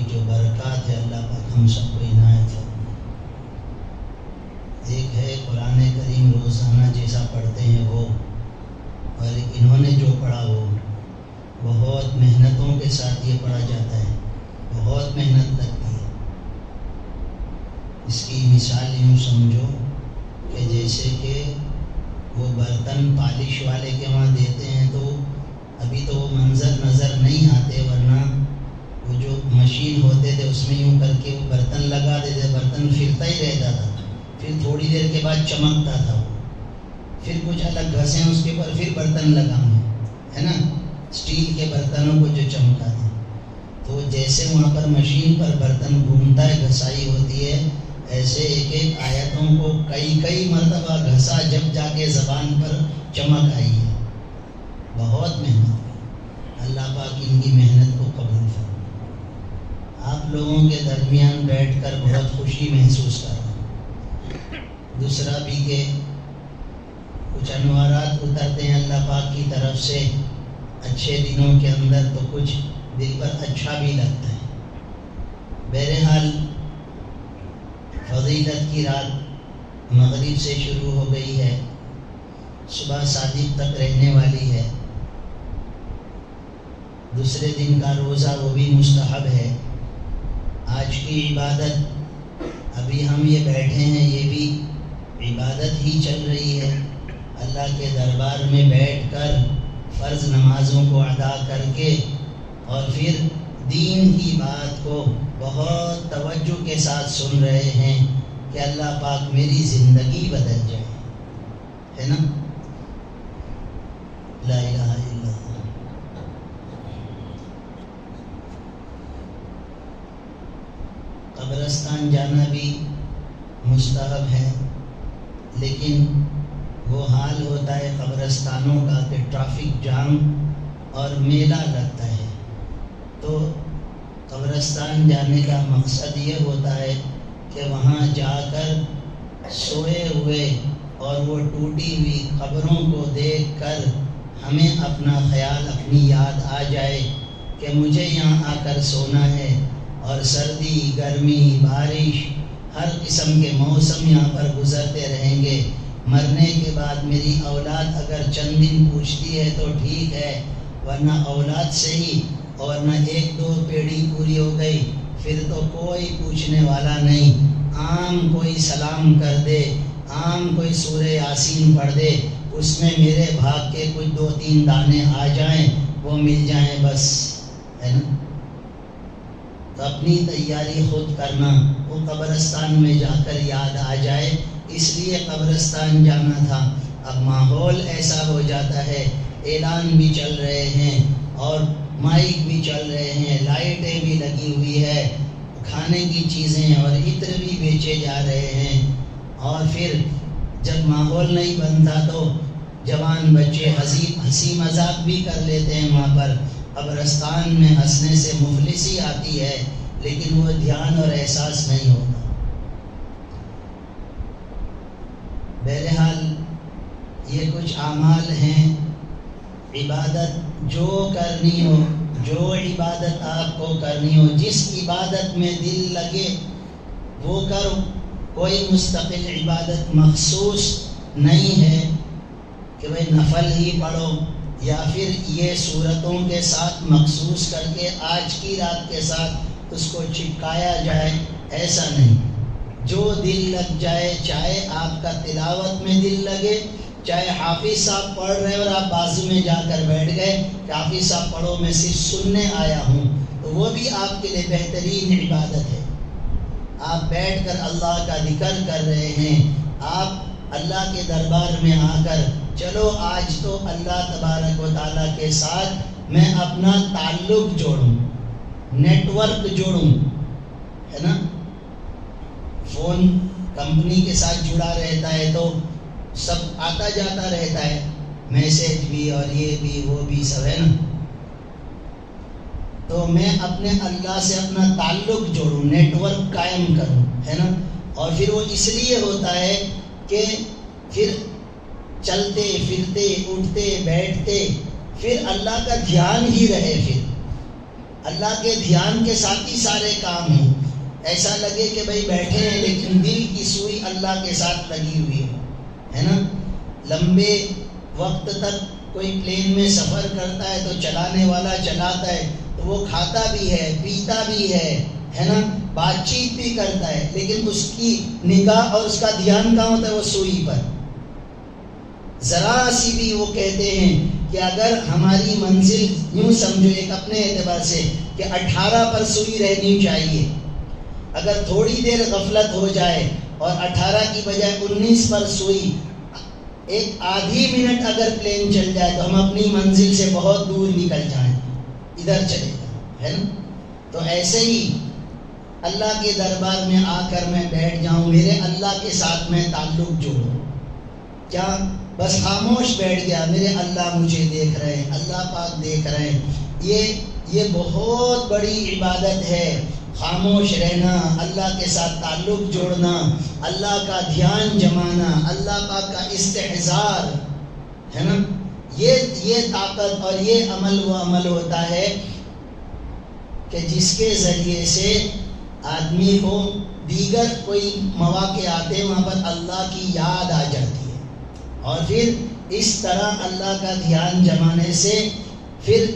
جو برکات ہے اللہ پاک ہم سب کو عنایت فرمائے۔ ایک ہے قرآن کریم روزانہ جیسا پڑھتے ہیں وہ، اور انہوں نے جو پڑھا وہ بہت محنتوں کے ساتھ یہ پڑھا جاتا ہے، بہت محنت لگتی ہے۔ اس کی مثال یوں سمجھو کہ جیسے کہ وہ برتن پالش والے کے وہاں دیتے ہیں تو ابھی تو وہ منظر نظر نہیں آتے، ورنہ وہ جو مشین ہوتے تھے اس میں یوں کر کے وہ برتن لگا دیتے، برتن پھرتا ہی رہتا تھا، پھر تھوڑی دیر کے بعد چمکتا تھا وہ، پھر کچھ الگ گھسیں اس کے اوپر پھر برتن لگائیں، ہے نا، اسٹیل کے برتنوں کو جو چمکاتے ہیں۔ تو جیسے وہاں پر مشین پر برتن گھومتا ہے، گھسائی ہوتی ہے، ایسے ایک ایک آیتوں کو کئی مرتبہ گھسا جب جا کے زبان پر چمک آئی ہے۔ بہت محنت کی، اللہ پاک ان کی محنت کو قبول فرمائے۔ آپ لوگوں کے درمیان بیٹھ کر بہت خوشی محسوس کر رہا ہوں۔ دوسرا بھی کہ کچھ انوارات اترتے ہیں اللہ پاک کی طرف سے اچھے دنوں کے اندر، تو کچھ دل پر اچھا بھی لگتا ہے۔ بہرحال فضیلت کی رات مغرب سے شروع ہو گئی ہے، صبح صادق تک رہنے والی ہے۔ دوسرے دن کا روزہ وہ بھی مستحب ہے۔ آج کی عبادت، ابھی ہم یہ بیٹھے ہیں، یہ بھی عبادت ہی چل رہی ہے۔ اللہ کے دربار میں بیٹھ کر فرض نمازوں کو ادا کر کے اور پھر دین کی بات کو بہت توجہ کے ساتھ سن رہے ہیں کہ اللہ پاک میری زندگی بدل جائے، ہے نا، لا الہ الا اللہ۔ قبرستان جانا بھی مستحب ہے، لیکن وہ حال ہوتا ہے قبرستانوں کا کہ ٹریفک جام اور میلہ لگتا ہے، تو قبرستان جانے کا مقصد یہ ہوتا ہے کہ وہاں جا کر سوئے ہوئے اور وہ ٹوٹی ہوئی قبروں کو دیکھ کر ہمیں اپنا خیال، اپنی یاد آ جائے کہ مجھے یہاں آ کر سونا ہے، اور سردی، گرمی، بارش، ہر قسم کے موسم یہاں پر گزرتے رہیں گے۔ مرنے کے بعد میری اولاد اگر چند دن پوچھتی ہے تو ٹھیک ہے، ورنہ اولاد سے ہی، اور ورنہ ایک دو پیڑھی پوری ہو گئی پھر تو کوئی پوچھنے والا نہیں۔ عام کوئی سلام کر دے، عام کوئی سورہ یاسین پڑھ دے، اس میں میرے بھاگ کے کچھ 2-3 دانے آ جائیں، وہ مل جائیں، بس، ہے نا۔ تو اپنی تیاری خود کرنا، وہ قبرستان میں جا کر یاد آ جائے، اس لیے قبرستان جانا تھا۔ اب ماحول ایسا ہو جاتا ہے، اعلان بھی چل رہے ہیں اور مائک بھی چل رہے ہیں، لائٹیں بھی لگی ہوئی ہے، کھانے کی چیزیں اور عطر بھی بیچے جا رہے ہیں، اور پھر جب ماحول نہیں بنتا تو جوان بچے ہنسی مذاق بھی کر لیتے ہیں وہاں پر۔ قبرستان میں ہنسنے سے مفلسی آتی ہے، لیکن وہ دھیان اور احساس نہیں ہوتا۔ بہرحال یہ کچھ اعمال ہیں، عبادت جو کرنی ہو، جو عبادت آپ کو کرنی ہو، جس عبادت میں دل لگے وہ کرو۔ کوئی مستقل عبادت مخصوص نہیں ہے کہ بھئی نفل ہی پڑھو، یا پھر یہ صورتوں کے ساتھ مخصوص کر کے آج کی رات کے ساتھ اس کو چپکایا جائے، ایسا نہیں۔ جو دل لگ جائے، چاہے آپ کا تلاوت میں دل لگے، چاہے حافظ صاحب پڑھ رہے اور آپ بازو میں جا کر بیٹھ گئے کہ حافظ صاحب پڑھو میں صرف سننے آیا ہوں، تو وہ بھی آپ کے لیے بہترین عبادت ہے۔ آپ بیٹھ کر اللہ کا ذکر کر رہے ہیں، آپ اللہ کے دربار میں آ کر چلو آج تو اللہ تبارک و تعالیٰ کے ساتھ میں اپنا تعلق جوڑوں، نیٹ ورک جوڑوں، ہے نا۔ فون کمپنی کے ساتھ جڑا رہتا ہے تو سب آتا جاتا رہتا ہے، میسج بھی اور یہ بھی وہ بھی سب، ہے نا۔ تو میں اپنے اللہ سے اپنا تعلق جوڑوں، نیٹ ورک قائم کروں، ہے نا۔ اور پھر وہ اس لیے ہوتا ہے کہ پھر چلتے پھرتے اٹھتے بیٹھتے پھر اللہ کا دھیان ہی رہے، پھر اللہ کے دھیان کے ساتھ ہی سارے کام ہوں. ایسا لگے کہ بھائی بیٹھے ہیں لیکن دل کی سوئی اللہ کے ساتھ لگی ہوئی ہے نا. لمبے وقت تک کوئی پلین میں سفر کرتا ہے تو چلانے والا چلاتا ہے تو وہ کھاتا بھی ہے پیتا بھی ہے نا, بات چیت بھی کرتا ہے, لیکن اس کی نگاہ اور اس کا دھیان کہاں ہوتا ہے؟ وہ سوئی پر. ذرا سی بھی وہ کہتے ہیں کہ اگر ہماری منزل یوں سمجھو ایک اپنے اعتبار سے کہ 18 پر سوئی رہنی چاہیے, اگر تھوڑی دیر غفلت ہو جائے اور 18 کی بجائے 19 پر سوئی, ایک آدھی منٹ اگر پلین چل جائے تو ہم اپنی منزل سے بہت دور نکل جائیں, ادھر چلے جائیں, ہے نا. تو ایسے ہی اللہ کے دربار میں آ کر میں بیٹھ جاؤں, میرے اللہ کے ساتھ میں تعلق جوڑوں. کیا بس خاموش بیٹھ گیا, میرے اللہ مجھے دیکھ رہے ہیں, اللہ پاک دیکھ رہے ہیں. یہ بہت بڑی عبادت ہے, خاموش رہنا, اللہ کے ساتھ تعلق جوڑنا, اللہ کا دھیان جمانا, اللہ پاک کا استحضار, ہے نا. یہ طاقت اور یہ عمل وہ عمل ہوتا ہے کہ جس کے ذریعے سے آدمی کو دیگر کوئی مواقع آتے ہیں وہاں پر اللہ کی یاد آ جاتی ہے, اور پھر اس طرح اللہ کا دھیان جمانے سے پھر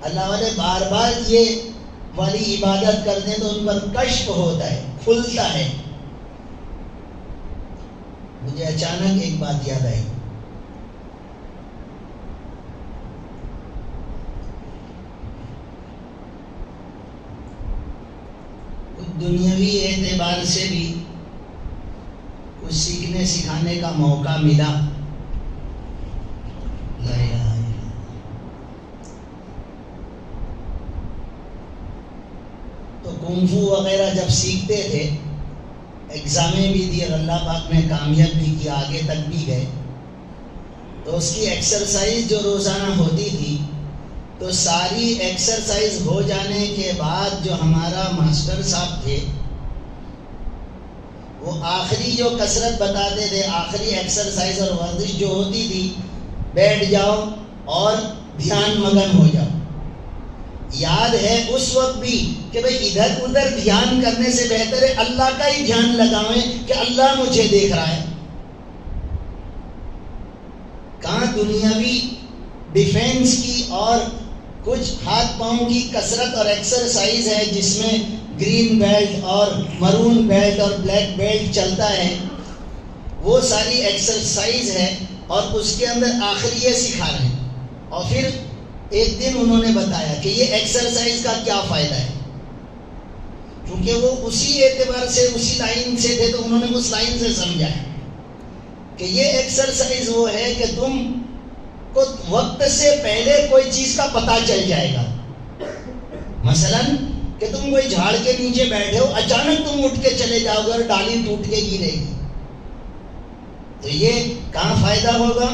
اللہ والے بار بار یہ والی عبادت کرتے ہیں تو ان پر کشف ہوتا ہے, کھلتا ہے. مجھے اچانک ایک بات یاد آئی. دنیاوی اعتبار سے بھی کچھ سیکھنے سکھانے کا موقع ملا. تو کنفو وغیرہ جب سیکھتے تھے, ایگزامیں بھی دی اور اللہ پاک نے کامیاب بھی کیا, آگے تک بھی گئے, تو اس کی ایکسرسائز جو روزانہ ہوتی تھی, تو ساری ایکسرسائز ہو جانے کے بعد جو ہمارا ماسٹر صاحب تھے وہ آخری جو کسرت بتاتے تھے, آخری ایکسرسائز اور ورزش جو ہوتی تھی, بیٹھ جاؤ اور دھیان مگن ہو جاؤ. یاد ہے اس وقت بھی کہ بھئی ادھر ادھر دھیان کرنے سے بہتر ہے اللہ کا ہی دھیان لگائیں کہ اللہ مجھے دیکھ رہا ہے. کہاں دنیاوی ڈیفینس کی اور کچھ ہاتھ پاؤں کی کسرت اور ایکسرسائز ہے جس میں گرین بیلٹ اور مرون بیلٹ اور بلیک بیلٹ چلتا ہے, وہ ساری ایکسرسائز ہے, اور اس کے اندر آخری یہ سکھا رہے ہیں. اور پھر ایک دن انہوں نے بتایا کہ یہ ایکسرسائز کا کیا فائدہ ہے, کیونکہ وہ اسی اعتبار سے اسی لائن سے تھے تو انہوں نے اس لائن سے سمجھا ہے کہ یہ ایکسرسائز وہ ہے کہ تم کو وقت سے پہلے کوئی چیز کا پتہ چل جائے گا. مثلاً کہ تم کوئی جھاڑ کے نیچے بیٹھے ہو, اچانک تم اٹھ کے چلے جاؤ گے اور ڈالی ٹوٹ کے گرے گی, تو یہ کہاں فائدہ ہوگا؟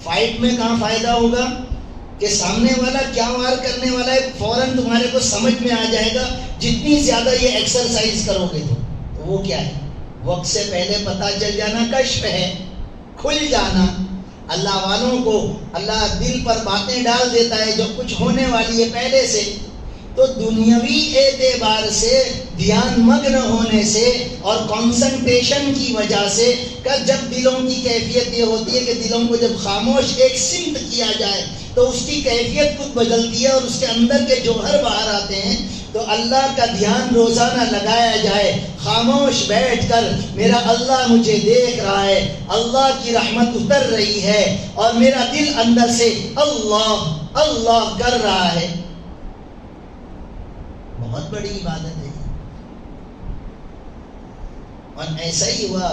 فائٹ میں کہاں فائدہ ہوگا کہ سامنے والا کیا وار کرنے والا ہے فوراً تمہارے کو سمجھ میں آ جائے گا. جتنی زیادہ یہ ایکسرسائز کرو گے تو وہ کیا ہے؟ وقت سے پہلے پتہ چل جانا کشف ہے, کھل جانا. اللہ والوں کو اللہ دل پر باتیں ڈال دیتا ہے جو کچھ ہونے والی ہے پہلے سے. تو دنیاوی اعتبار سے دھیان مگن ہونے سے اور کنسنٹریشن کی وجہ سے جب دلوں کی کیفیت یہ ہوتی ہے کہ دلوں کو جب خاموش ایک سمت کیا جائے تو اس کی کیفیت خود بدلتی ہے اور اس کے اندر کے جوہر باہر آتے ہیں. تو اللہ کا دھیان روزانہ لگایا جائے, خاموش بیٹھ کر میرا اللہ مجھے دیکھ رہا ہے, اللہ کی رحمت اتر رہی ہے اور میرا دل اندر سے اللہ اللہ کر رہا ہے. بہت بڑی عبادت ہے. اور ایسا ہی ہوا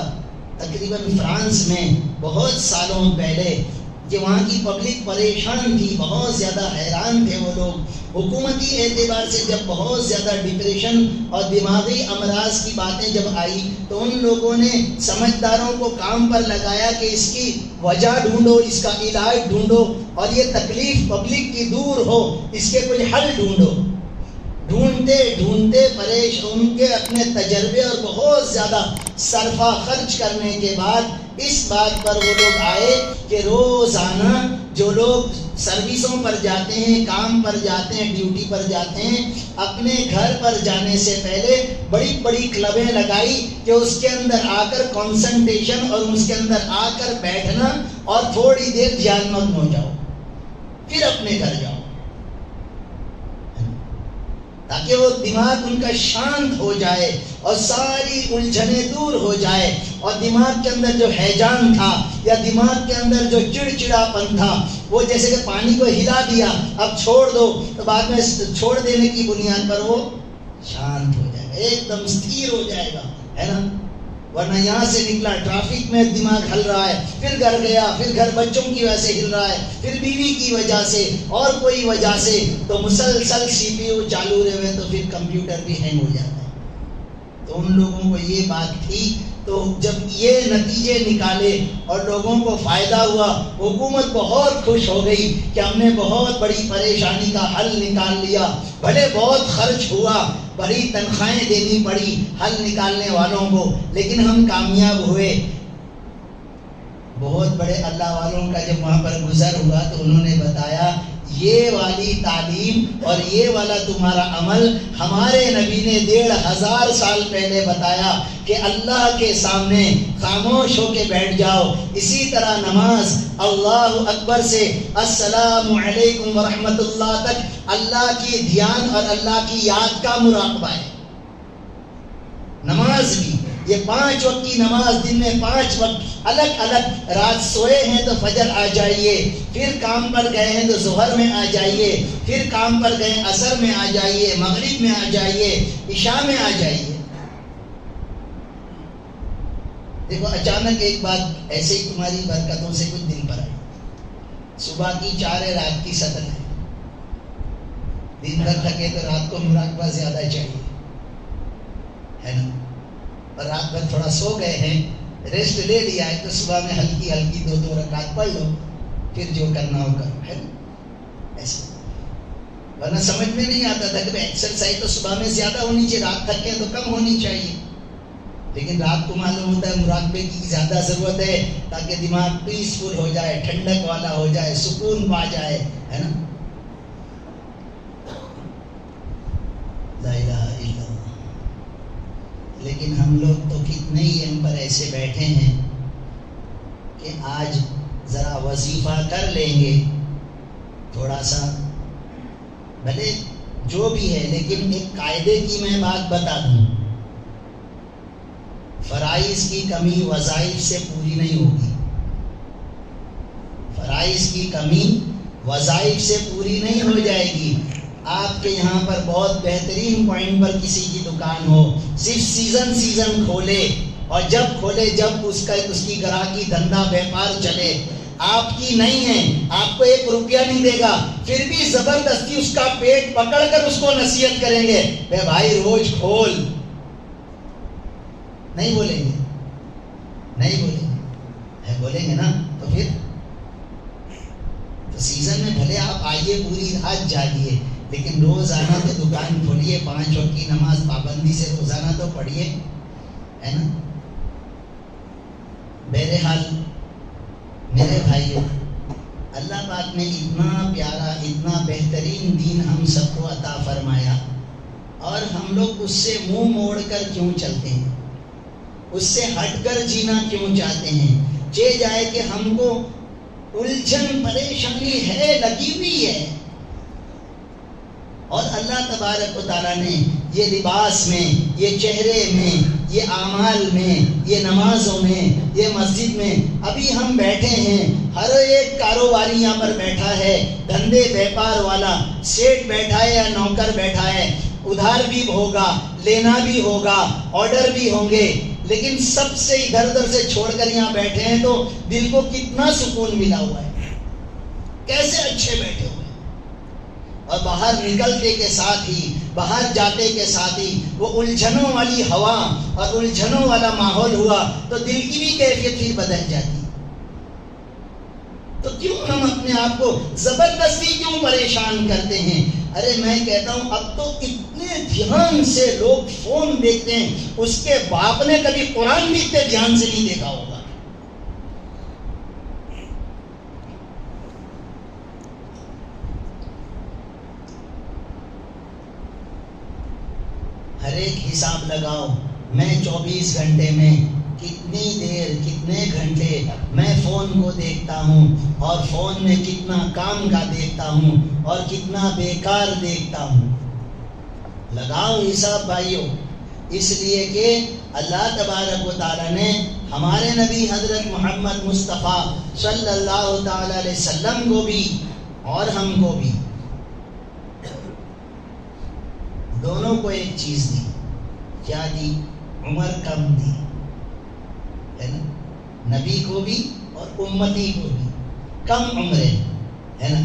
تقریباً فرانس میں بہت سالوں پہلے کہ وہاں کی پبلک پریشان تھی, بہت زیادہ حیران تھے وہ لوگ. حکومتی اعتبار سے جب بہت زیادہ ڈپریشن اور دماغی امراض کی باتیں جب آئی تو ان لوگوں نے سمجھداروں کو کام پر لگایا کہ اس کی وجہ ڈھونڈو, اس کا علاج ڈھونڈو, اور یہ تکلیف پبلک کی دور ہو, اس کے کوئی حل ڈھونڈو. ڈھونڈتے ڈھونڈتے ان کے اپنے تجربے اور بہت زیادہ صرفہ خرچ کرنے کے بعد اس بات پر وہ لوگ آئے کہ روزانہ جو لوگ سروسوں پر جاتے ہیں، کام پر جاتے ہیں، ڈیوٹی پر جاتے ہیں، اپنے گھر پر جانے سے پہلے بڑی بڑی کلبیں لگائی کہ اس کے اندر آ کر کنسنٹریشن اور اس کے اندر آ کر بیٹھنا اور تھوڑی دیر دھیان مگن ہو جاؤ، پھر اپنے گھر جاؤ، تاکہ وہ دماغ ان کا شانت ہو جائے اور ساری الجھنیں دور ہو جائے، اور دماغ کے اندر جو ہیجان تھا یا دماغ کے اندر جو چڑچڑاپن تھا وہ جیسے کہ پانی کو ہلا دیا اب چھوڑ دو تو بعد میں چھوڑ دینے کی بنیاد پر وہ شانت ہو جائے گا، ایک دم ستھیر ہو جائے گا، ہے نا؟ ورنہ یہاں سے نکلا ٹریفک میں دماغ ہل رہا ہے، پھر گھر گیا، پھر گھر بچوں کی وجہ سے ہل رہا ہے، پھر بیوی کی وجہ سے اور کوئی وجہ سے، تو مسلسل سی پی یو چالو رہے تو پھر کمپیوٹر بھی ہینگ ہو جاتا ہے۔ تو ان لوگوں کو یہ بات تھی، تو جب یہ نتیجے نکالے اور لوگوں کو فائدہ ہوا، حکومت بہت خوش ہو گئی کہ ہم نے بہت بڑی پریشانی کا حل نکال لیا، بھلے بہت خرچ ہوا، بڑی تنخواہیں دینی پڑی حل نکالنے والوں کو، لیکن ہم کامیاب ہوئے۔ بہت بڑے اللہ والوں کا جب وہاں پر گزر ہوا تو انہوں نے بتایا یہ والی تعلیم اور یہ والا تمہارا عمل ہمارے نبی نے 1500 سال پہلے بتایا کہ اللہ کے سامنے خاموش ہو کے بیٹھ جاؤ۔ اسی طرح نماز اللہ اکبر سے السلام علیکم ورحمۃ اللہ تک اللہ کی دھیان اور اللہ کی یاد کا مراقبہ ہے۔ نماز بھی یہ 5 وقت کی نماز، دن میں 5 وقت الگ الگ، رات سوئے ہیں تو فجر آ جائیے، پھر کام پر گئے ہیں تو ظہر میں آ جائیے، پھر کام پر گئے عصر میں آ جائیے، مغرب میں آ جائیے، عشاء میں آ جائیے۔ دیکھو اچانک ایک بات ایسے ہی تمہاری برکتوں سے کچھ دن پر آئی، صبح کی 4 ہے، رات کی 7 ہے، دن بھر تھکے تو رات کو مراقبہ زیادہ چاہیے، ہے نا؟ اور رات بھر تھوڑا سو گئے ہیں، ریسٹ لے لیا ہے، تو صبح میں ہلکی ہلکی 2 رکعت پڑھ لو، پھر جو کرنا ہو کرو، ہے نا؟ ایسے ورنہ سمجھ میں نہیں آتا تھا کہ ایکسرسائز تو صبح میں زیادہ ہونی چاہیے، رات تھکے تو کم ہونی چاہیے، لیکن رات کو معلوم ہوتا ہے مراقبے کی زیادہ ضرورت ہے تاکہ دماغ پیسفل ہو جائے، ٹھنڈک والا ہو جائے، سکون پا جائے، ہے نا؟ لا الہ الا اللہ۔ لیکن ہم لوگ تو کتنے ہی ہم پر ایسے بیٹھے ہیں کہ آج ذرا وظیفہ کر لیں گے تھوڑا سا، بھلے جو بھی ہے، لیکن ایک قاعدے کی میں بات بتا دوں، فرائض کی کمی وظائف سے پوری نہیں ہوگی، فرائض کی کمی وظائف سے پوری نہیں ہو جائے گی۔ آپ کے یہاں پر بہت بہترین پوائنٹ پر کسی کی دکان ہو، صرف سیزن کھولے، اور جب کھولے جب اس کی گراہکی دھندا بیپار چلے، آپ کی نہیں ہے، آپ کو 1 روپیہ نہیں دے گا، پھر بھی زبردستی اس کا پیٹ پکڑ کر اس کو نصیحت کریں گے، بے بھائی روز کھول، نہیں بولیں گے، نہیں بولیں گے، بولیں گے نا؟ تو پھر تو سیزن میں بھلے آپ آئیے، پوری رات جاگیے، لیکن روزانہ تو دکان کھولیے، 5 وقت کی نماز پابندی سے روزانہ تو پڑھیے، ہے نا؟ بہرحال میرے بھائیو، اللہ پاک نے اتنا پیارا، اتنا بہترین دین ہم سب کو عطا فرمایا، اور ہم لوگ اس سے منہ موڑ کر کیوں چلتے ہیں، اس سے ہٹ کر جینا کیوں چاہتے ہیں؟ چہ جائے کہ ہم کو الجھن پریشانی ہے، لگی ہوئی ہے، اور اللہ تبارک و تعالیٰ نے یہ لباس میں، یہ چہرے میں، یہ اعمال میں، یہ نمازوں میں، یہ مسجد میں، ابھی ہم بیٹھے ہیں، ہر ایک کاروباری یہاں پر بیٹھا ہے، دھندے بیپار والا، سیٹ بیٹھا ہے یا نوکر بیٹھا ہے، ادھار بھی ہوگا، لینا بھی ہوگا، آرڈر بھی ہوں گے، لیکن سب سے ادھر ادھر سے چھوڑ کر یہاں بیٹھے ہیں تو دل کو کتنا سکون ملا ہوا ہے، کیسے اچھے بیٹھے ہوئے ہیں۔ اور باہر نکلتے کے ساتھ ہی، باہر جاتے کے ساتھ ہی وہ الجھنوں والی ہوا اور الجھنوں والا ماحول ہوا تو دل کی بھی کیفیت ہی بدل جاتی۔ تو کیوں ہم اپنے آپ کو زبردستی کیوں پریشان کرتے ہیں؟ ارے میں کہتا ہوں اب تو اتنے دھیان سے لوگ فون دیکھتے ہیں، اس کے باپ نے کبھی قرآن بھی اتنے دھیان سے نہیں دیکھا ہوگا، ہر ایک حساب لگاؤ، میں 24 گھنٹے میں کتنی دیر کتنے گھنٹے میں فون کو دیکھتا ہوں، اور فون میں کتنا کام کا دیکھتا ہوں اور کتنا بیکار دیکھتا ہوں۔ لگاؤ حساب بھائیو، اس لیے کہ اللہ تبارک و تعالیٰ نے ہمارے نبی حضرت محمد مصطفیٰ صلی اللہ تعالی علیہ وسلم کو بھی اور ہم کو بھی دونوں کو ایک چیز دی۔ کیا دی؟ عمر کم دی، ہے نا؟ نبی کو بھی اور امتی کو بھی کم عمریں، ہے نا؟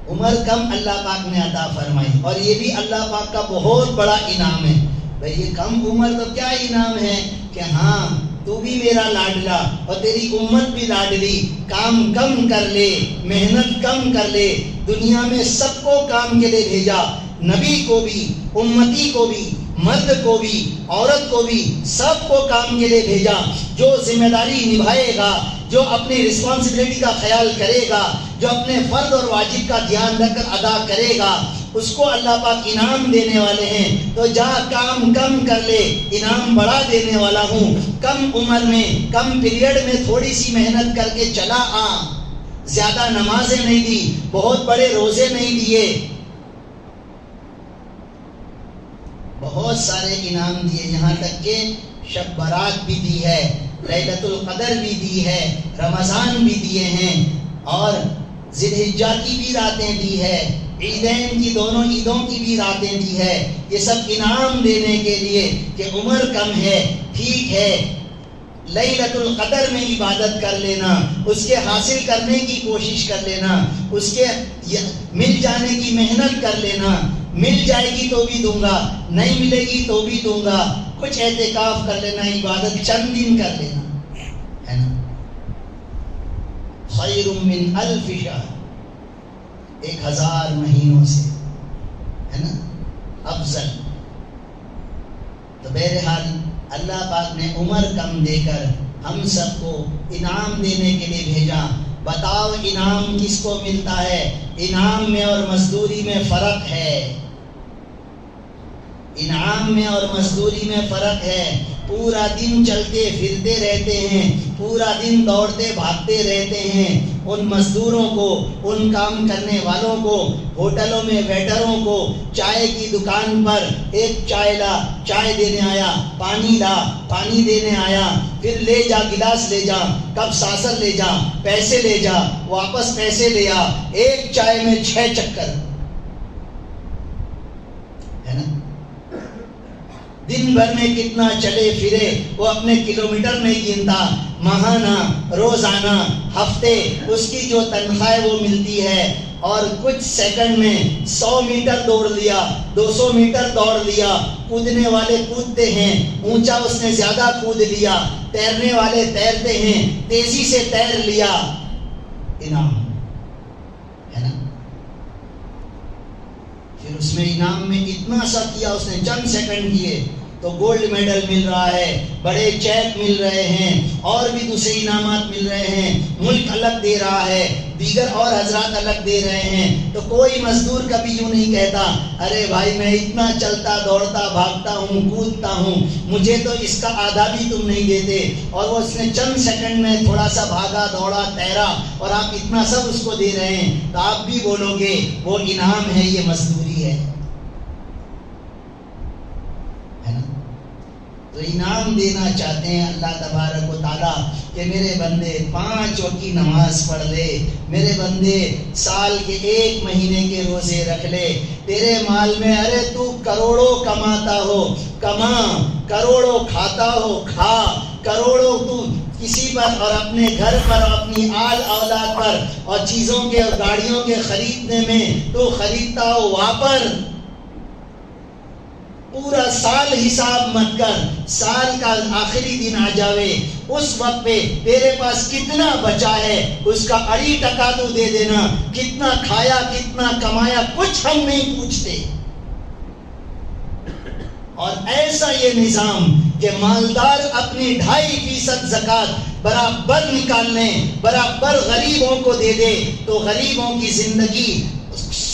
عمر کم اللہ پاک نے عطا فرمائی، اور یہ بھی اللہ پاک کا بہت بڑا انعام ہے۔ بھئی یہ کم عمر تو کیا انعام ہے کہ ہاں تو بھی میرا لاڈلا اور تیری امت بھی لاڈلی، کام کم کر لے، محنت کم کر لے۔ دنیا میں سب کو کام کے لیے بھیجا، نبی کو بھی، امتی کو بھی، مرد کو بھی، عورت کو بھی، سب کو کام کے لیے بھیجا۔ جو ذمہ داری نبھائے گا، جو اپنی رسپانسبلٹی کا خیال کرے گا، جو اپنے فرض اور واجب کا دھیان رکھ کر ادا کرے گا، اس کو اللہ پاک انعام دینے والے ہیں۔ تو جا کام کم کر لے، انعام بڑا دینے والا ہوں۔ کم عمر میں، کم پیریڈ میں تھوڑی سی محنت کر کے چلا آ۔ زیادہ نمازیں نہیں دی، بہت بڑے روزے نہیں دیے، بہت سارے انعام دیے، یہاں تک کہ شب برات بھی دی ہے، لیلۃ القدر بھی دی ہے، رمضان بھی دیے ہیں، اور ذی الحجہ کی بھی راتیں دی ہے، عیدین کی دونوں عیدوں کی بھی راتیں دی ہے۔ یہ سب انعام دینے کے لیے کہ عمر کم ہے، ٹھیک ہے، لیلۃ القدر میں عبادت کر لینا، اس کے حاصل کرنے کی کوشش کر لینا، اس کے مل جانے کی محنت کر لینا۔ مل جائے گی تو بھی دوں گا، نہیں ملے گی تو بھی دوں گا۔ کچھ اعتکاف کر لینا، عبادت چند دن کر لینا، ہے نا؟ خیر من الف شہر، 1000 مہینوں سے، ہے نا، افضل۔ تو بہرحال اللہ پاک نے عمر کم دے کر ہم سب کو انعام دینے کے لیے بھیجا۔ بتاؤ انعام کس کو ملتا ہے؟ انعام میں اور مزدوری میں فرق ہے، انعام میں اور مزدوری میں فرق ہے۔ پورا دن چلتے پھرتے رہتے ہیں، پورا دن دوڑتے بھاگتے رہتے ہیں، ان مزدوروں کو، ان کام کرنے والوں کو، ہوٹلوں میں ویٹروں کو، چائے کی دکان پر ایک چائے لا، چائے دینے آیا، پانی لا، پانی دینے آیا، پھر لے جا گلاس لے جا، کپ ساسر لے جا، پیسے لے جا، واپس پیسے لے آ، ایک چائے میں 6 چکر، ہے نا؟ دن بھر میں کتنا چلے پھرے، وہ اپنے کلومیٹر نہیں گنتا، ماہانہ، روزانہ، ہفتے، اس کی جو تنخواہ وہ ملتی ہے، اور کچھ سیکنڈ میں 100 میٹر دوڑ لیا، 200 میٹر دوڑ لیا۔ کودنے والے کودتے ہیں، اونچا اس نے زیادہ کود لیا، تیرنے والے تیرتے ہیں، تیزی سے تیر لیا، انعام ہے نا؟ پھر اس میں انعام میں اتنا سا کیا اس نے، چند سیکنڈ کیے تو گولڈ میڈل مل رہا ہے، بڑے چیک مل رہے ہیں، اور بھی دوسرے انعامات مل رہے ہیں، ملک الگ دے رہا ہے، دیگر اور حضرات الگ دے رہے ہیں۔ تو کوئی مزدور کبھی یوں نہیں کہتا ارے بھائی میں اتنا چلتا دوڑتا بھاگتا ہوں کودتا ہوں، مجھے تو اس کا آدھا بھی تم نہیں دیتے، اور وہ اس نے چند سیکنڈ میں تھوڑا سا بھاگا دوڑا تیرا اور آپ اتنا سب اس کو دے رہے ہیں، تو آپ بھی بولو گے وہ انعام ہے، یہ مزدوری ہے نا؟ تو انعام دینا چاہتے ہیں اللہ تبارک و تعالیٰ کہ میرے بندے 5 وقت کی نماز پڑھ لے، میرے بندے سال کے 1 مہینے کے روزے رکھ لے، تیرے مال میں ارے تو کروڑوں کماتا ہو کما، کروڑوں کھاتا ہو کھا، کروڑوں تو کسی پر اور اپنے گھر پر اور اپنی آل اولاد پر اور چیزوں کے اور گاڑیوں کے خریدنے میں تو خریدتا ہو واپر، پورا سال حساب مت کر، سال کا آخری دن آ جاوے اس وقت پہ تیرے پاس کتنا بچا ہے اس کا 80% تو دے دینا، کتنا کھایا کتنا کمایا کچھ ہم نہیں پوچھتے۔ اور ایسا یہ نظام کہ مالدار اپنی 2.5% زکوٰۃ برابر نکال لیں، برابر غریبوں کو دے دے، تو غریبوں کی زندگی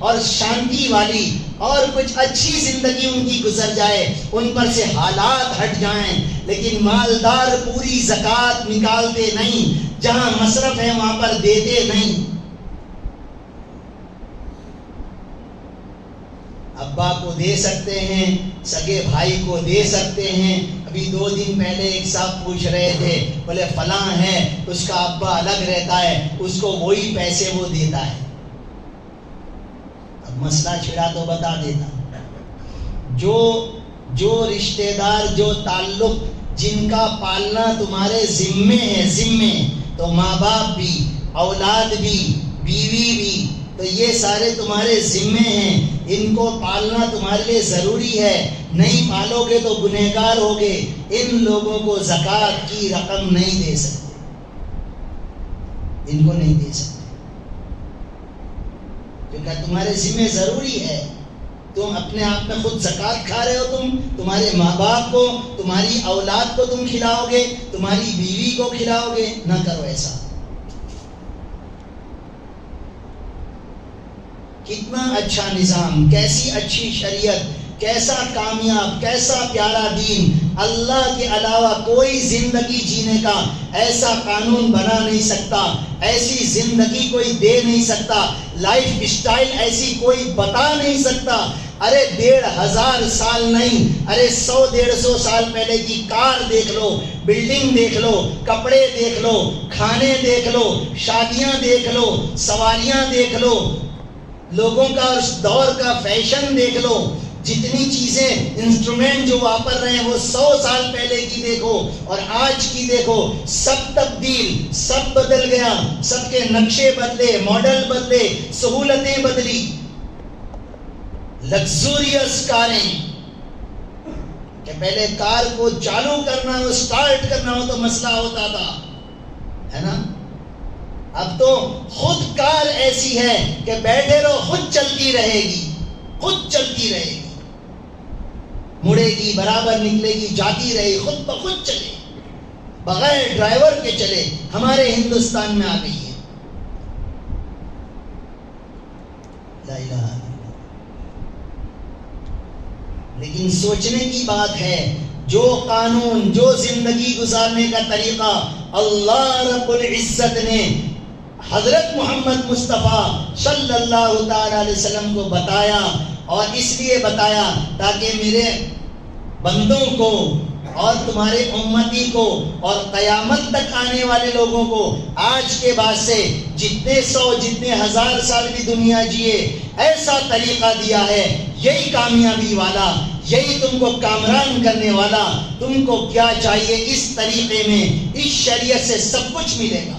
اور شانتی والی اور کچھ اچھی زندگی ان کی گزر جائے، ان پر سے حالات ہٹ جائیں، لیکن مالدار پوری زکوٰۃ نکالتے نہیں، جہاں مصرف ہے وہاں پر دیتے نہیں۔ ابا کو دے سکتے ہیں، سگے بھائی کو دے سکتے ہیں۔ ابھی 2 دن پہلے ایک صاحب پوچھ رہے تھے، بولے فلاں ہے اس کا ابا الگ رہتا ہے، اس کو وہی پیسے وہ دیتا ہے۔ اب مسئلہ چھڑا تو بتا دیتا، جو رشتہ دار، جو تعلق جن کا پالنا تمہارے ذمے ہے، ذمے تو ماں باپ بھی، اولاد بھی، بیوی بھی، تو یہ سارے تمہارے ذمے ہیں، ان کو پالنا تمہارے لیے ضروری ہے۔ نہیں پالو گے تو گنہگار ہوگے۔ ان لوگوں کو زکوٰۃ کی رقم نہیں دے سکتے، ان کو نہیں دے سکتے، کیونکہ تمہارے ذمے ضروری ہے۔ تم اپنے آپ میں خود زکوٰۃ کھا رہے ہو، تمہارے ماں باپ کو، تمہاری اولاد کو تم کھلاؤ گے، تمہاری بیوی کو کھلاؤ گے، نہ کرو ایسا۔ کتنا اچھا نظام، کیسی اچھی شریعت، کیسا کامیاب، کیسا پیارا دین۔ اللہ کے علاوہ کوئی زندگی جینے کا ایسا قانون بنا نہیں سکتا، ایسی زندگی کوئی دے نہیں سکتا، لائف اسٹائل ایسی کوئی بتا نہیں سکتا۔ ارے 1500 سال نہیں، ارے 100-150 سال پہلے کی کار دیکھ لو، بلڈنگ دیکھ لو، کپڑے دیکھ لو، کھانے دیکھ لو، شادیاں دیکھ لو، سواریاں دیکھ لو، لوگوں کا اس دور کا فیشن دیکھ لو، جتنی چیزیں انسٹرومنٹ جو واپر رہے ہیں وہ 100 سال پہلے کی دیکھو اور آج کی دیکھو، سب تبدیل، سب بدل گیا، سب کے نقشے بدلے، ماڈل بدلے، سہولتیں بدلی۔ لگزوریس کاریں، کہ پہلے کار کو چالو کرنا ہو، سٹارٹ کرنا ہو تو مسئلہ ہوتا تھا، ہے نا؟ اب تو خود کار ایسی ہے کہ بیٹھے رہو خود چلتی رہے گی، خود چلتی رہے گی، مڑے گی، برابر نکلے گی، جاتی رہے، خود بخود چلے، بغیر ڈرائیور کے چلے۔ ہمارے ہندوستان میں آ گئی ہے۔ لا الہ الا اللہ۔ لیکن سوچنے کی بات ہے، جو قانون، جو زندگی گزارنے کا طریقہ اللہ رب العزت نے حضرت محمد مصطفیٰ صلی اللہ تعالی علیہ وسلم کو بتایا، اور اس لیے بتایا تاکہ میرے بندوں کو اور تمہارے امتی کو اور قیامت تک آنے والے لوگوں کو آج کے بعد سے جتنے 100 جتنے 1000 سال بھی دنیا جیے، ایسا طریقہ دیا ہے، یہی کامیابی والا، یہی تم کو کامران کرنے والا۔ تم کو کیا چاہیے؟ اس طریقے میں، اس شریعت سے سب کچھ ملے گا،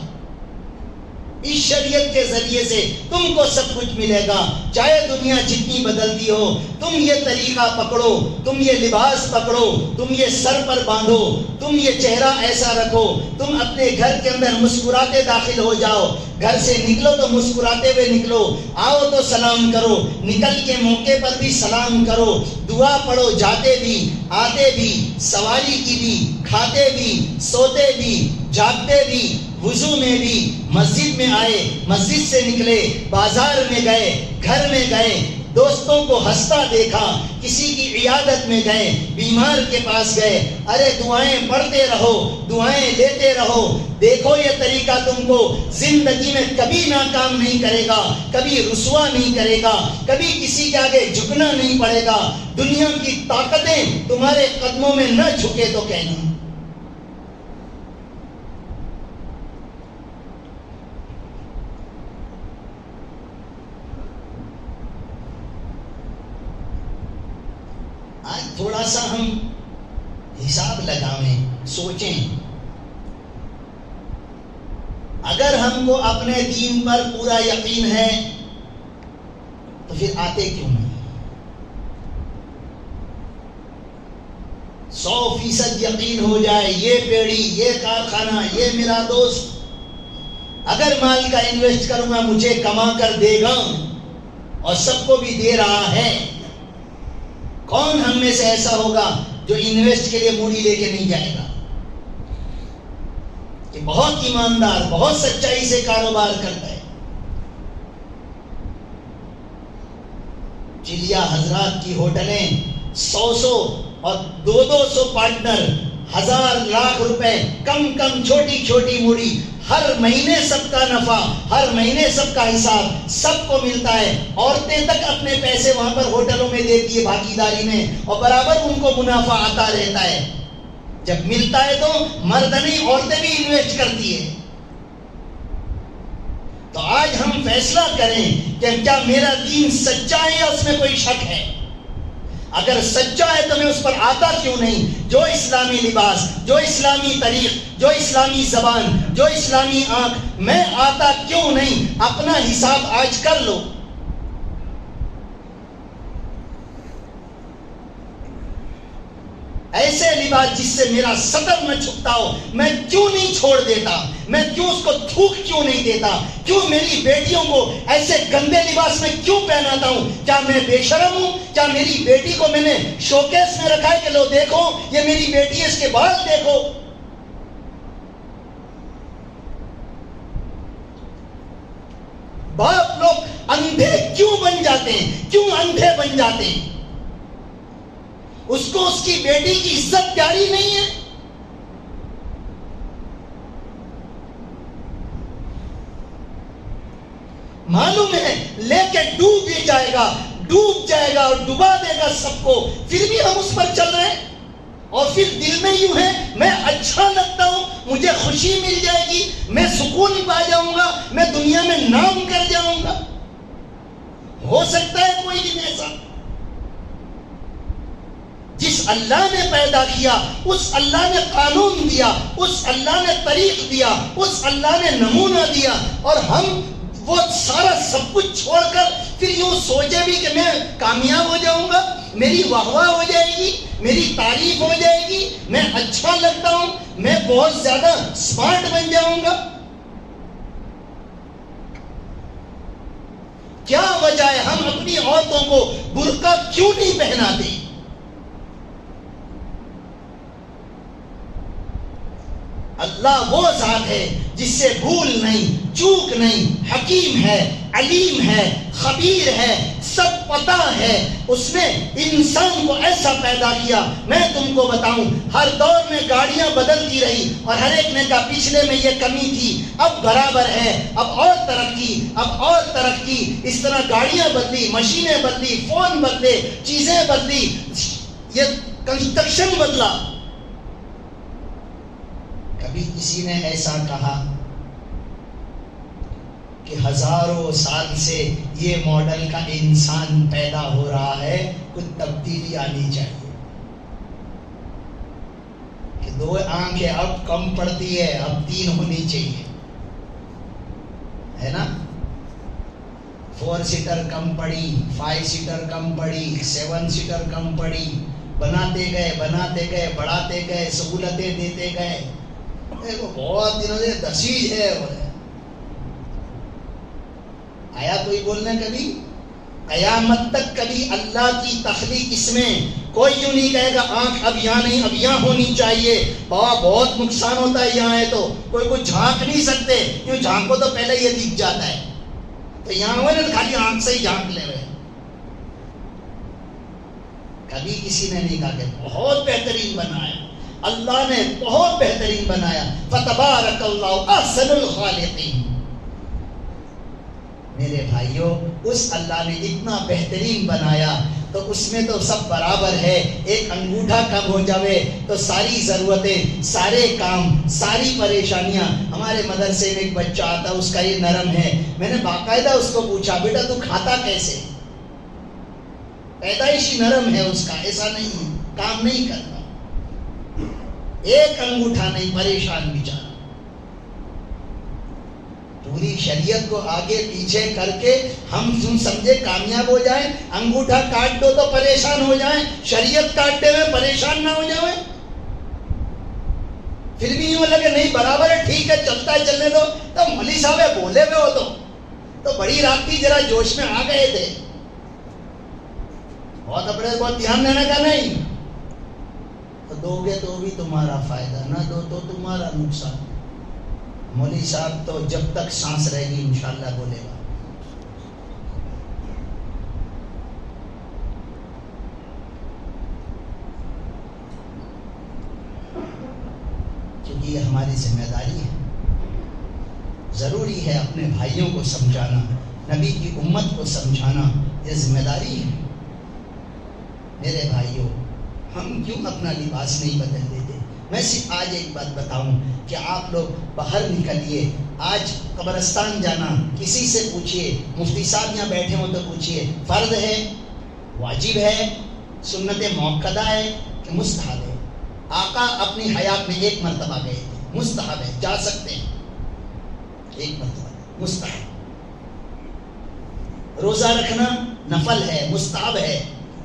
اس شریعت کے ذریعے سے تم کو سب کچھ ملے گا، چاہے دنیا جتنی بدلتی ہو۔ تم یہ طریقہ پکڑو، تم یہ لباس پکڑو، تم یہ سر پر باندھو، تم یہ چہرہ ایسا رکھو، تم اپنے گھر کے اندر مسکراتے داخل ہو جاؤ، گھر سے نکلو تو مسکراتے ہوئے نکلو، آؤ تو سلام کرو، نکل کے موقع پر بھی سلام کرو، دعا پڑھو، جاتے بھی، آتے بھی، سواری کی بھی، کھاتے بھی، سوتے بھی، جاگتے بھی، وضو میں بھی، مسجد میں آئے، مسجد سے نکلے، بازار میں گئے، گھر میں گئے، دوستوں کو ہنستا دیکھا، کسی کی عیادت میں گئے، بیمار کے پاس گئے، ارے دعائیں پڑھتے رہو، دعائیں لیتے رہو۔ دیکھو یہ طریقہ تم کو زندگی میں کبھی ناکام نہیں کرے گا، کبھی رسوا نہیں کرے گا، کبھی کسی کے آگے جھکنا نہیں پڑے گا۔ دنیا کی طاقتیں تمہارے قدموں میں نہ جھکے تو کہنا۔ آج تھوڑا سا ہم حساب لگاویں، سوچیں، اگر ہم کو اپنے دین پر پورا یقین ہے تو پھر آتے کیوں نہیں؟ 100% یقین ہو جائے، یہ پیڑھی، یہ کارخانہ، یہ میرا دوست اگر مال کا انویسٹ کروں گا مجھے کما کر دے گا اور سب کو بھی دے رہا ہے، کون ہم میں سے ایسا ہوگا جو انویسٹ کے لیے موڑی لے کے نہیں جائے گا؟ کہ بہت ایماندار، بہت سچائی سے کاروبار کرتا ہے، چلیا حضرات کی ہوٹلیں 100 اور 200 پارٹنر، 1000 لاکھ روپے کم چھوٹی چھوٹی موڑی، ہر مہینے سب کا نفع، ہر مہینے سب کا حساب سب کو ملتا ہے. عورتیں تک اپنے پیسے وہاں پر ہوٹلوں میں دیتی ہے بھاگیداری میں، اور برابر ان کو منافع آتا رہتا ہے. جب ملتا ہے تو مرد نہیں عورتیں بھی انویسٹ کرتی ہے. تو آج ہم فیصلہ کریں کہ کیا میرا دین سچا ہے یا اس میں کوئی شک ہے. اگر سچا ہے تو میں اس پر آتا کیوں نہیں؟ جو اسلامی لباس، جو اسلامی طریق، جو اسلامی زبان، جو اسلامی آنکھ، میں آتا کیوں نہیں؟ اپنا حساب آج کر لو. ایسے لباس جس سے میرا سطر نہ چھپتا ہو میں کیوں نہیں چھوڑ دیتا؟ میں کیوں اس کو تھوک کیوں نہیں دیتا؟ کیوں میری بیٹیوں کو ایسے گندے لباس میں کیوں پہناتا ہوں؟ کیا میں بے شرم ہوں؟ کیا میری بیٹی کو میں نے شوکیس میں رکھا ہے کہ لو دیکھو یہ میری بیٹی ہے، اس کے بال دیکھو؟ باپ لوگ اندھے کیوں بن جاتے ہیں؟ کیوں اندھے بن جاتے ہیں؟ اس کو اس کی بیٹی کی عزت پیاری نہیں ہے؟ معلوم ہے لے کے ڈوب جائے گا اور ڈبا دے گا سب کو، پھر بھی ہم اس پر چل رہے ہیں. اور پھر دل میں یوں ہے میں اچھا لگتا ہوں، مجھے خوشی مل جائے گی، میں سکون پا جاؤں گا، میں دنیا میں نام کر جاؤں گا. ہو سکتا ہے کوئی دن ایسا؟ جس اللہ نے پیدا کیا، اس اللہ نے قانون دیا، اس اللہ نے طریق دیا، اس اللہ نے نمونہ دیا، اور ہم وہ سارا سب کچھ چھوڑ کر پھر یوں سوچے بھی کہ میں کامیاب ہو جاؤں گا، میری واہ واہ ہو جائے گی، میری تعریف ہو جائے گی، میں اچھا لگتا ہوں، میں بہت زیادہ سمارٹ بن جاؤں گا. کیا وجہ ہے ہم اپنی عورتوں کو برقع کیوں نہیں پہناتے؟ اللہ وہ ذات ہے جس سے بھول نہیں، چوک نہیں، حکیم ہے، علیم ہے، خبیر ہے، سب پتہ ہے. اس نے انسان کو ایسا پیدا کیا. میں تم کو بتاؤں ہر دور میں گاڑیاں بدلتی رہی اور ہر ایک نے کہا پچھلے میں یہ کمی تھی، اب برابر ہے، اب اور ترقی، اب اور ترقی. اس طرح گاڑیاں بدلی، مشینیں بدلی، فون بدلے، چیزیں بدلی، یہ کنسٹرکشن بدلا. کبھی کسی نے ایسا کہا کہ ہزاروں سال سے یہ ماڈل کا انسان پیدا ہو رہا ہے، کچھ تبدیلی آنی چاہیے. کہ 2 آنکھیں اب کم پڑتی ہے، اب 3 ہونی چاہیے، ہے نا؟ 4 سیٹر کم پڑی، 5 سیٹر کم پڑی، 7 سیٹر کم پڑی. بناتے گئے، بڑھاتے گئے، سہولتیں دیتے گئے. بہت دنوں سے دسیج ہے. آیا کوئی بولنے کبھی؟ قیامت تک کبھی اللہ کی تخلیق اس میں کوئی یوں نہیں کہے گا آنکھ اب یہاں نہیں، اب یہاں ہونی چاہیے. بہت نقصان ہوتا ہے یہاں ہے تو کوئی کچھ جھانک نہیں سکتے، کیوں جھانکو تو پہلے یہ دکھ جاتا ہے. تو یہاں ہوئے نا خالی آنکھ سے ہی جھانک لے رہے. کبھی کسی نے نہیں کہا کہ بہت بہترین بنایا، اللہ نے بہت بہترین بنایا. فتبارک اللہ احسن الخالقین. میرے بھائیوں اس اللہ نے اتنا بہترین بنایا تو اس میں تو سب برابر ہے. ایک انگوٹھا کم ہو جاوے تو ساری ضرورتیں، سارے کام، ساری پریشانیاں. ہمارے مدرسے میں ایک بچہ آتا، اس کا یہ نرم ہے. میں نے باقاعدہ اس کو پوچھا بیٹا تو کھاتا کیسے؟ پیدائشی نرم ہے اس کا، ایسا نہیں ہے، کام نہیں کرتا، ایک انگوٹھا نہیں، پریشان بیچارہ. پوری شریعت کو آگے پیچھے کر کے ہم سمجھے کامیاب ہو جائیں. انگوٹھا کاٹ دو تو پریشان ہو جائیں، شریعت کاٹتے ہوئے پریشان نہ ہو جائیں. پھر بھی یوں لگے نہیں برابر ہے، ٹھیک ہے چلتا ہے، چلنے دو. تو مولوی صاحب بولے ہوئے ہو تو بڑی رات کی ذرا جوش میں آ گئے تھے. بہت اپنے بہت دھیان دینے کا نہیں. تو دو گے تو بھی تمہارا فائدہ، نہ دو تو تمہارا نقصان. مولوی صاحب تو جب تک سانس رہے گی انشاءاللہ بولے گا. کیونکہ یہ ہماری ذمہ داری ہے. ضروری ہے اپنے بھائیوں کو سمجھانا، نبی کی امت کو سمجھانا، یہ ذمہ داری ہے. میرے بھائیوں، ہم کیوں اپنا لباس نہیں بدل دیتے؟ میں صرف آج ایک بات بتاؤں کہ آپ لوگ باہر نکلیے. آج قبرستان جانا کسی سے پوچھئے، مفتی صاحب یہاں بیٹھے ہوں تو پوچھئے، فرض ہے، واجب ہے، سنت موقدہ ہے کہ مستحب ہے؟ آقا اپنی حیات میں ایک مرتبہ گئے تھے، مستحب ہے، جا سکتے ہیں، ایک مرتبہ مستحب. روزہ رکھنا نفل ہے، مستحب ہے،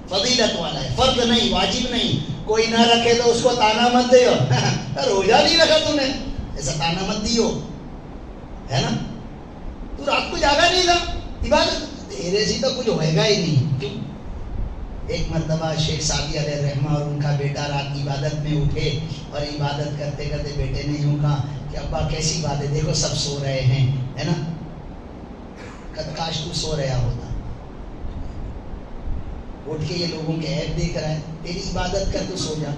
فضیلت والا ہے، فرض نہیں، واجب نہیں. کوئی نہ رکھے تو اس کو تانا مت دیو، روزہ نہیں رکھا تم نے، ایسا تانا مت دیو، ہے نا؟ تو رات کو جاگا نہیں تھا، عبادت تیرے سے تو کچھ ہوئے گا ہی نہیں. کیوں؟ ایک مرتبہ شیخ سعدی علیہ الرحمہ اور ان کا بیٹا رات عبادت میں اٹھے اور عبادت کرتے کرتے بیٹے نے یوں کہا کہ ابا کیسی بات ہے، دیکھو سب سو رہے ہیں، ہے نا؟ کاش تو سو رہا ہوتا. اٹھ کے یہ لوگوں کے عیب دیکھ رہا ہے، تیری عبادت کر تو سو جا.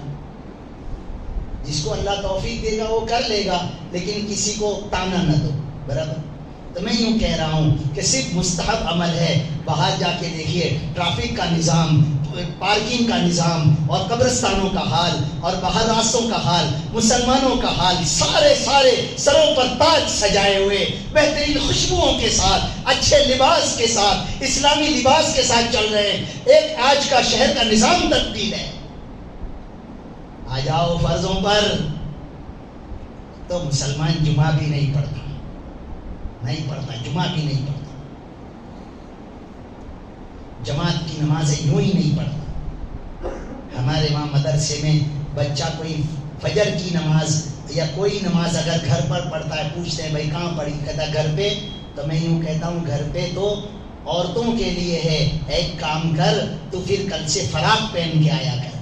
جس کو اللہ توفیق دے گا وہ کر لے گا، لیکن کسی کو تانا نہ دو. برابر؟ تو میں یوں کہہ رہا ہوں کہ صرف مستحب عمل ہے. باہر جا کے دیکھیے ٹریفک کا نظام، پارکنگ کا نظام، اور قبرستانوں کا حال، اور باہر راستوں کا حال، مسلمانوں کا حال، سارے سروں پر تاج سجائے ہوئے، بہترین خوشبوؤں کے ساتھ، اچھے لباس کے ساتھ، اسلامی لباس کے ساتھ چل رہے ہیں. ایک آج کا شہر کا نظام تبدیل ہے. آ جاؤ فرضوں پر تو مسلمان جمعہ بھی نہیں پڑھتا، جمعہ بھی نہیں پڑھتا، جماعت کی نمازیں یوں ہی نہیں پڑھتا. ہمارے وہاں مدرسے میں بچہ کوئی فجر کی نماز یا کوئی نماز اگر گھر پر پڑھتا ہے، پوچھتے ہیں بھائی کہاں پڑھی، کہتا ہے گھر پہ. تو میں یوں کہتا ہوں گھر پہ تو عورتوں کے لیے ہے، ایک کام کر تو پھر کل سے فراق پہن کے آیا کر.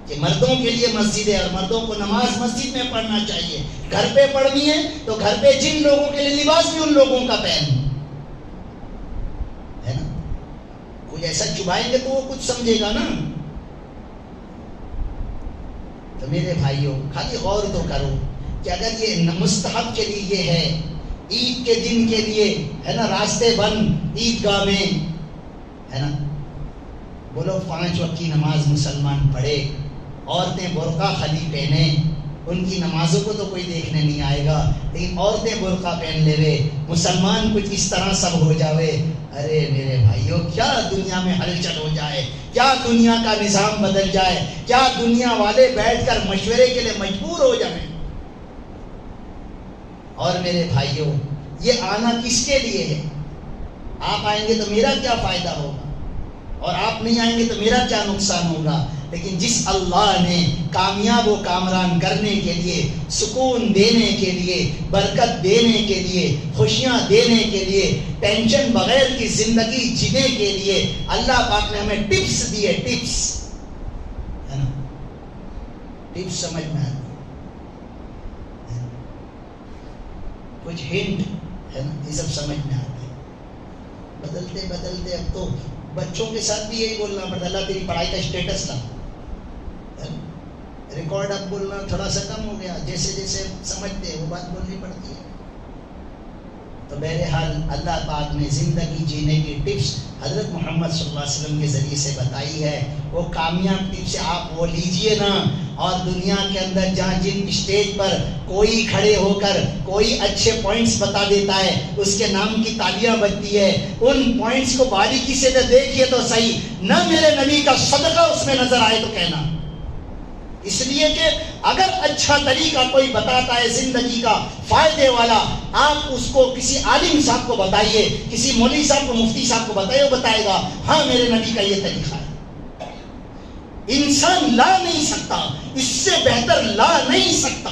کہ مردوں کے لیے مسجد ہے اور مردوں کو نماز مسجد میں پڑھنا چاہیے. گھر پہ پڑھنی ہے تو گھر پہ جن لوگوں کے لیے لباس بھی ان لوگوں کا پہن، ہے نا؟ کوئی ایسا چبائیں گے تو وہ کچھ سمجھے گا نا. تو میرے بھائیوں خالی غور تو کرو کہ اگر یہ مستحب کے لیے یہ ہے، عید کے دن کے لیے ہے نا راستے بند عیدگاہ میں، ہے نا؟ بولو 5 وقت کی نماز مسلمان پڑھے، عورتیں برقع خلی پہنے، ان کی نمازوں کو تو کوئی دیکھنے نہیں آئے گا، لیکن عورتیں برقع پہن لے وے، مسلمان کچھ اس طرح سب ہو جاوے. ارے میرے بھائیوں کیا دنیا میں ہلچل ہو جائے، کیا دنیا کا نظام بدل جائے، کیا دنیا والے بیٹھ کر مشورے کے لیے مجبور ہو جائیں. اور میرے بھائیوں یہ آنا کس کے لیے ہے؟ آپ آئیں گے تو میرا کیا فائدہ ہوگا، اور آپ نہیں آئیں گے تو میرا کیا نقصان ہوگا. لیکن جس اللہ نے کامیاب و کامران کرنے کے لیے، سکون دینے کے لیے، برکت دینے کے لیے، خوشیاں دینے کے لیے، ٹینشن بغیر کی زندگی جینے کے لیے اللہ پاک نے ہمیں ٹپس دیے. ٹپس ہے نا؟ ٹپس سمجھ میں آتی ہے، کچھ ہنٹ ہے نا، یہ سب سمجھ میں آتے ہیں. بدلتے بدلتے اب تو بچوں کے ساتھ بھی یہی بولنا پڑتا ہے، اللہ تیری پڑھائی کا اسٹیٹس لا. ریکارڈ اب بولنا تھوڑا سا کم ہو گیا، جیسے جیسے سمجھتے ہیں وہ بات بولنی پڑتی ہے. تو بہرحال اللہ پاک نے زندگی جینے کی ٹپس حضرت محمد صلی اللہ علیہ وسلم کے ذریعے سے بتائی ہے. وہ کامیاب ٹپس آپ وہ لیجئے نا، اور دنیا کے اندر جہاں جن اسٹیج پر کوئی کھڑے ہو کر کوئی اچھے پوائنٹس بتا دیتا ہے، اس کے نام کی تالیاں بجتی ہے. ان پوائنٹس کو باریکی سے دیکھیے تو صحیح، نہ میرے نبی کا صدقہ اس میں نظر آئے تو کہنا. اس لیے کہ اگر اچھا طریقہ کوئی بتاتا ہے زندگی کا فائدے والا، آپ اس کو کسی عالم صاحب کو بتائیے، کسی مولوی صاحب کو، مفتی صاحب کو بتائیے، وہ بتائے گا ہاں میرے نبی کا یہ طریقہ ہے. انسان لا نہیں سکتا، اس سے بہتر لا نہیں سکتا.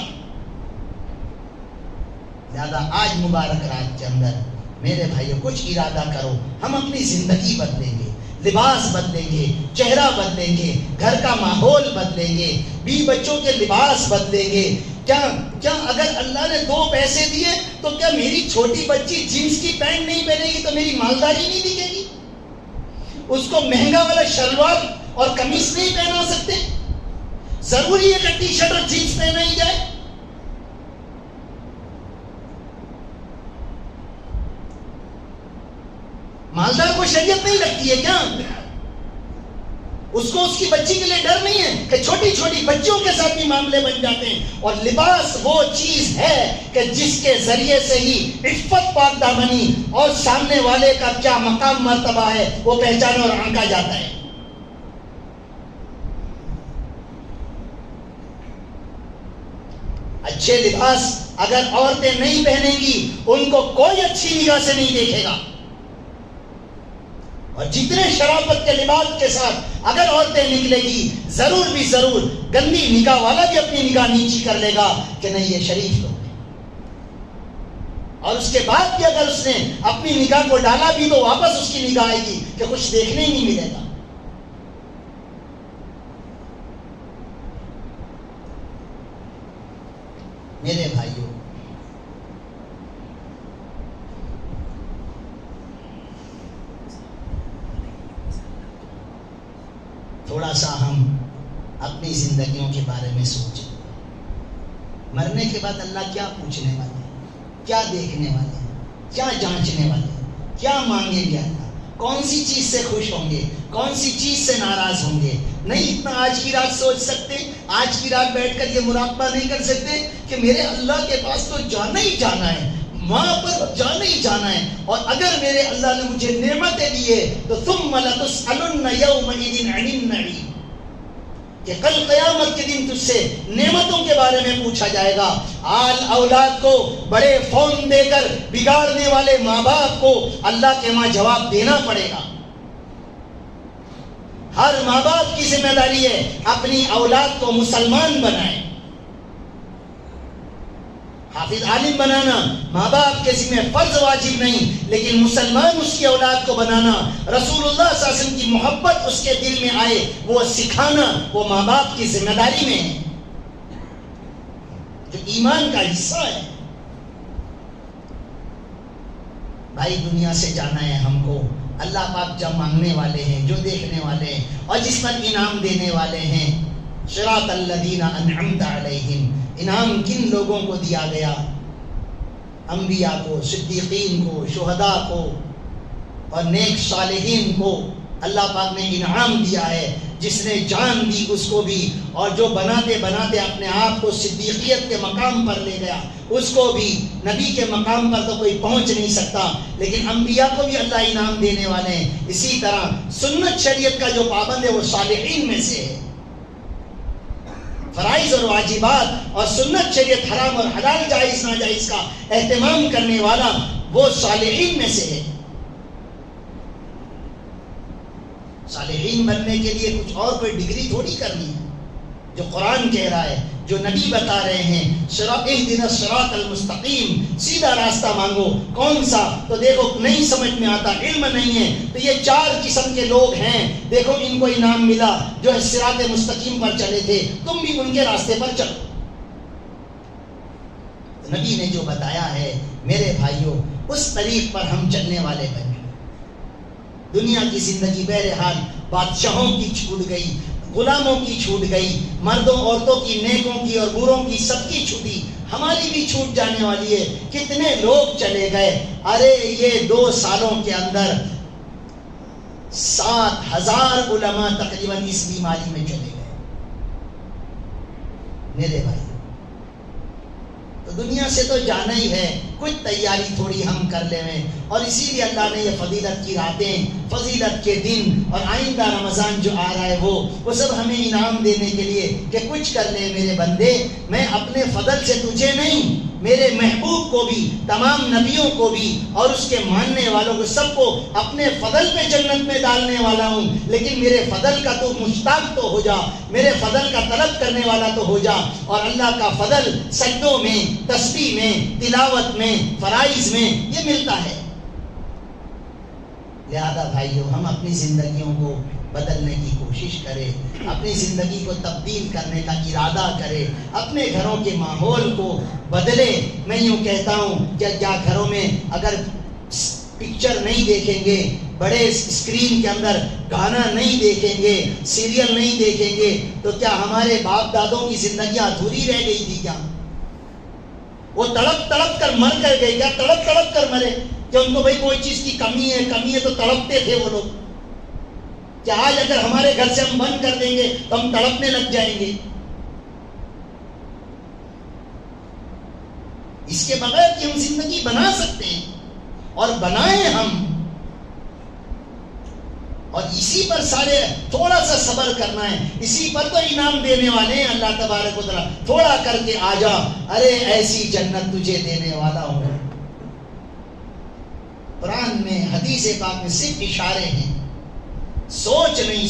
لہذا آج مبارک رات کے اندر میرے بھائیو کچھ ارادہ کرو، ہم اپنی زندگی بدلیں گے، لباس بدلیں گے، چہرہ بدلیں گے، گھر کا ماحول بدلیں گے، بیوی بچوں کے لباس بدلیں گے. کیا اگر اللہ نے 2 پیسے دیے تو کیا میری چھوٹی بچی جینس کی پینٹ نہیں پہنے گی تو میری مالداری نہیں دکھے گی؟ اس کو مہنگا والا شلوار اور قمیص نہیں پہنا سکتے؟ ضروری ہے کہ ٹی شرٹ اور جینس پہنا ہی جائے؟ مالدار کو شریعت نہیں لگتی ہے کیا؟ اس کو اس کی بچی کے لیے ڈر نہیں ہے کہ چھوٹی چھوٹی بچیوں کے ساتھ بھی معاملے بن جاتے ہیں؟ اور لباس وہ چیز ہے کہ جس کے ذریعے سے ہی عفت پاک دامنی اور سامنے والے کا کیا مقام مرتبہ ہے وہ پہچانا اور آنکا جاتا ہے۔ اچھے لباس اگر عورتیں نہیں پہنیں گی ان کو کوئی اچھی نگاہ سے نہیں دیکھے گا، اور جتنے شرافت کے لباس کے ساتھ اگر عورتیں نکلے گی ضرور بھی ضرور گندی نگاہ والا بھی اپنی نگاہ نیچی کر لے گا کہ نہیں یہ شریف لوگ ہیں، اور اس کے بعد بھی اگر اس نے اپنی نگاہ کو ڈالا بھی تو واپس اس کی نگاہ آئے گی کہ کچھ دیکھنے ہی نہیں ملے گا۔ میرے بھائیوں، تھوڑا سا ہم اپنی زندگیوں کے بارے میں سوچیں۔ مرنے کے بعد اللہ کیا پوچھنے والے ہیں، کیا دیکھنے والے ہیں، کیا جانچنے والے ہیں، کیا مانگیں گے اللہ، کون سی چیز سے خوش ہوں گے، کون سی چیز سے ناراض ہوں گے؟ نہیں اتنا آج کی رات سوچ سکتے؟ آج کی رات بیٹھ کر یہ مراقبہ نہیں کر سکتے کہ میرے اللہ کے پاس تو جانا ہی جانا ہے، وہاں پر جانا ہی جانا ہے، اور اگر میرے اللہ نے مجھے نعمتیں دی ہے تو ثم لتسألن یومئذ عن النعیم، کہ کل قیامت کے دن تجھ سے نعمتوں کے بارے میں پوچھا جائے گا۔ آل اولاد کو بڑے فون دے کر بگاڑنے والے ماں باپ کو اللہ کے ماں جواب دینا پڑے گا۔ ہر ماں باپ کی ذمہ داری ہے اپنی اولاد کو مسلمان بنائے۔ حافظ عالم بنانا ماں باپ کے ذمہ فرض واجب نہیں، لیکن مسلمان اس کی اولاد کو بنانا، رسول اللہ صلی اللہ علیہ وسلم کی محبت اس کے دل میں آئے وہ سکھانا، وہ ماں باپ کی ذمہ داری میں ہے، جو ایمان کا حصہ ہے۔ بھائی دنیا سے جانا ہے ہم کو، اللہ پاک جب مانگنے والے ہیں، جو دیکھنے والے ہیں اور جس پر انعام دینے والے ہیں۔ صراط الذین انعمت علیہم، انعام کن لوگوں کو دیا گیا؟ انبیاء کو، صدیقین کو، شہداء کو اور نیک صالحین کو اللہ پاک نے انعام دیا ہے۔ جس نے جان دی اس کو بھی، اور جو بناتے بناتے اپنے آپ کو صدیقیت کے مقام پر لے گیا اس کو بھی۔ نبی کے مقام پر تو کوئی پہنچ نہیں سکتا، لیکن انبیاء کو بھی اللہ انعام دینے والے ہیں۔ اسی طرح سنت شریعت کا جو پابند ہے وہ صالحین میں سے ہے۔ فرائض اور واجبات اور سنت شریعت، حرام اور حلال، جائز ناجائز کا اہتمام کرنے والا وہ صالحین میں سے ہے۔ صالحین بننے کے لیے کچھ اور کوئی ڈگری تھوڑی کرنی ہے، جو قرآن کہہ رہا ہے، جو نبی بتا رہے ہیں، اہدنا الصراط المستقیم، سیدھا راستہ مانگو۔ کون سا؟ تو دیکھو نہیں سمجھ میں آتا، علم نہیں ہے، تو یہ 4 قسم کے لوگ ہیں، دیکھو ان کو انعام ملا جو صراط مستقیم پر چلے تھے، تم بھی ان کے راستے پر چلو۔ نبی نے جو بتایا ہے میرے بھائیوں، اس طریق پر ہم چلنے والے بنے۔ دنیا کی زندگی بہرحال بادشاہوں کی چھوٹ گئی، غلاموں کی چھوٹ گئی، مردوں عورتوں کی، نیکوں کی اور بروں کی، سب کی چھوٹی، ہماری بھی چھوٹ جانے والی ہے۔ کتنے لوگ چلے گئے؟ ارے یہ 2 سالوں کے اندر 7,000 علماء تقریباً اس بیماری میں چلے گئے میرے بھائی۔ تو دنیا سے تو جانا ہی ہے، کچھ تیاری تھوڑی ہم کر لیں، اور اسی لیے اللہ نے یہ فضیلت کی راتیں، فضیلت کے دن اور آئندہ رمضان جو آ رہا ہے وہ سب ہمیں انعام دینے کے لیے کہ کچھ کر لے میرے بندے۔ میں اپنے فضل سے تجھے نہیں، میرے محبوب کو بھی، تمام نبیوں کو بھی اور اس کے ماننے والوں کو، سب کو اپنے فضل پہ جنت میں ڈالنے والا ہوں، لیکن میرے فضل کا تو مشتاق تو ہو جا، میرے فضل کا طلب کرنے والا تو ہو جا۔ اور اللہ کا فضل سجدوں میں، تسبیح میں، تلاوت میں، فرائض میں یہ ملتا ہے۔ لہذا بھائیو، ہم اپنی زندگیوں کو بدلنے کی کوشش کریں، اپنی زندگی کو تبدیل کرنے کا ارادہ کریں، اپنے گھروں کے ماحول کو بدلیں۔ میں یوں کہتا ہوں کہ کیا گھروں میں اگر پکچر نہیں دیکھیں گے، بڑے اسکرین کے اندر گانا نہیں دیکھیں گے، سیریل نہیں دیکھیں گے، تو کیا ہمارے باپ دادوں کی زندگیاں ادھوری رہ گئی تھی کیا؟ وہ تڑپ تڑپ کر مر کر گئے کیا؟ تڑپ تڑپ کر مرے کہ ان کو بھائی کوئی چیز کی کمی ہے تو تڑپتے تھے وہ لوگ؟ کہ آج اگر ہمارے گھر سے ہم بند کر دیں گے تو ہم تڑپنے لگ جائیں گے؟ اس کے بغیر کہ ہم زندگی بنا سکتے ہیں، اور بنائیں ہم، اور اسی پر سارے تھوڑا سا صبر کرنا ہے، اسی پر تو انعام دینے والے ہیں اللہ تبارک و تعالیٰ۔ تھوڑا کر کے آ جا، ارے ایسی جنت تجھے دینے والا ہوں۔ قرآن میں، حدیث پاک میں صرف اشارے ہیں، سوچ نہیں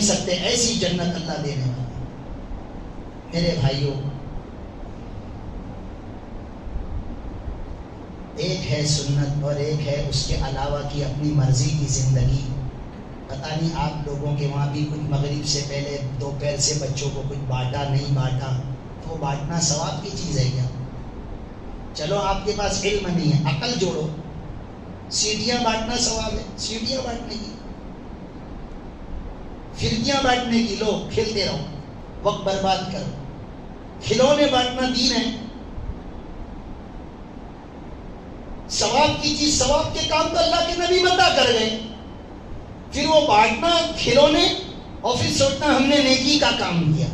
سکتے ایسی جنت اللہ دینے والا۔ میرے بھائیوں، ایک ہے سنت اور ایک ہے اس کے علاوہ کی اپنی مرضی کی زندگی۔ پتہ نہیں آپ لوگوں کے وہاں بھی کچھ مغرب سے پہلے دوپہر سے بچوں کو کچھ بانٹا نہیں بانٹا، تو بانٹنا ثواب کی چیز ہے کیا؟ چلو آپ کے پاس علم نہیں ہے، عقل جوڑو، سیڑھیاں بانٹنا ثواب ہے، سیڑھیاں بانٹنے کی، فرقیاں بانٹنے کی، لو کھیلتے رہو، وقت برباد کرو۔ کھلونے بانٹنا دین ہے، ثواب کی چیز، ثواب کے کام تو اللہ کے نبی بتا کر گئے، پھر وہ بانٹنا کھلونے اور پھر سوچنا ہم نے نیکی کا کام کیا۔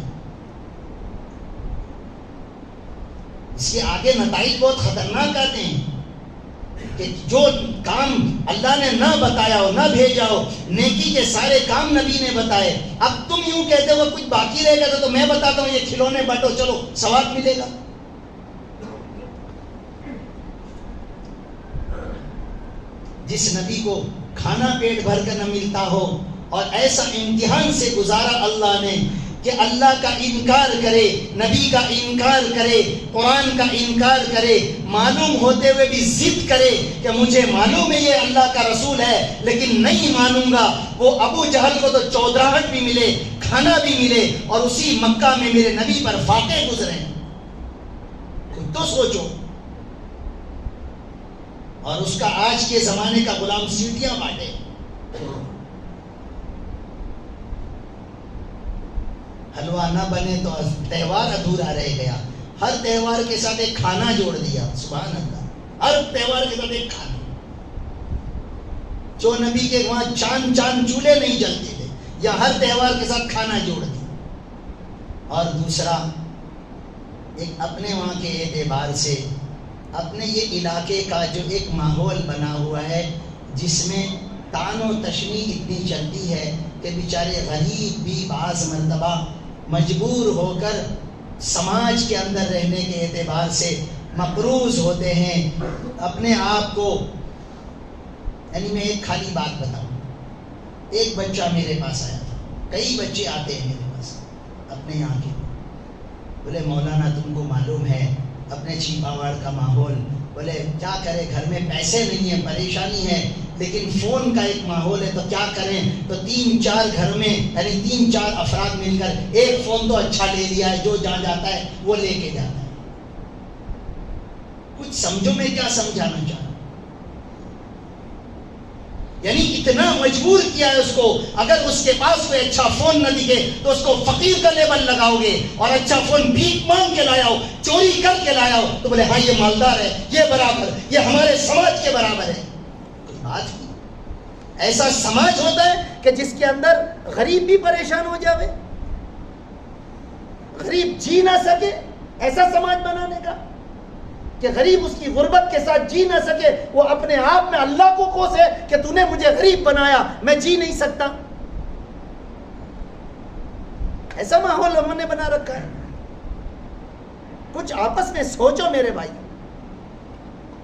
اس کے آگے نتائج بہت خطرناک آتے ہیں کہ جو کام اللہ نے نہ بتایا ہو، نہ بھیجا ہو، نیکی کے سارے کام نبی نے بتائے، اب تم یوں کہتے ہو کچھ باقی رہ گیا تو میں بتاتا ہوں یہ کھلونے بانٹو، چلو ثواب ملے گا۔ جس نبی کو کھانا پیٹ بھر کر نہ ملتا ہو اور ایسا امتحان سے گزارا اللہ نے کہ اللہ کا انکار کرے، نبی کا انکار کرے، قرآن کا انکار کرے، معلوم ہوتے ہوئے بھی ضد کرے کہ مجھے معلوم ہے یہ اللہ کا رسول ہے لیکن نہیں مانوں گا۔ وہ ابو جہل کو تو چودراہٹ بھی ملے، کھانا بھی ملے، اور اسی مکہ میں میرے نبی پر فاتح گزرے۔ خود تو سوچو، اور اس کا آج کے زمانے کا غلام سیڑھیاں بانٹے۔ حلوہ نہ بنے تو تہوار ادھورا رہ گیا، ہر تہوار کے ساتھ ایک کھانا جوڑ دیا، سبحان اللہ، ہر تہوار کے ساتھ ایک کھانا۔ جو نبی کے وہاں چاند چولہے نہیں جلتے تھے، یا ہر تہوار کے ساتھ کھانا جوڑ دیا۔ اور دوسرا، ایک اپنے وہاں کے اعتبار سے اپنے یہ علاقے کا جو ایک ماحول بنا ہوا ہے جس میں تان و تشنی اتنی چلتی ہے کہ بیچارے غریب بھی بعض مرتبہ مجبور ہو کر سماج کے اندر رہنے کے اعتبار سے مقروض ہوتے ہیں اپنے آپ کو۔ یعنی میں ایک خالی بات بتاؤں، ایک بچہ میرے پاس آیا تھا، کئی بچے آتے ہیں میرے پاس اپنے یہاں کے، بولے مولانا تم کو معلوم ہے اپنے چھیپاواڑ کا ماحول، بولے کیا کرے، گھر میں پیسے نہیں ہیں، پریشانی ہے، لیکن فون کا ایک ماحول ہے تو کیا کریں، تو 3-4 گھر میں یعنی 3-4 افراد مل کر ایک فون تو اچھا لے لیا ہے، جو جہاں جاتا ہے وہ لے کے جاتا ہے۔ کچھ سمجھو میں کیا سمجھانا چاہتا ہوں، یعنی اتنا مجبور کیا ہے اس کو، اگر اس کے پاس کوئی اچھا فون نہ دکھے تو اس کو فقیر کا لیبل لگاؤ گے، اور اچھا فون بھیک مانگ کے لایا ہو، چوری کر کے لایا ہو تو بولے ہاں یہ مالدار ہے، یہ برابر، یہ ہمارے سماج کے برابر ہے۔ کوئی بات نہیں، ایسا سماج ہوتا ہے کہ جس کے اندر غریب بھی پریشان ہو جاوے، غریب جی نہ سکے، ایسا سماج بنانے کا کہ غریب اس کی غربت کے ساتھ جی نہ سکے، وہ اپنے آپ میں اللہ کو کوسے کہ تو نے مجھے غریب بنایا، میں جی نہیں سکتا۔ ایسا ماحول ہم نے بنا رکھا ہے۔ کچھ آپس میں سوچو میرے بھائی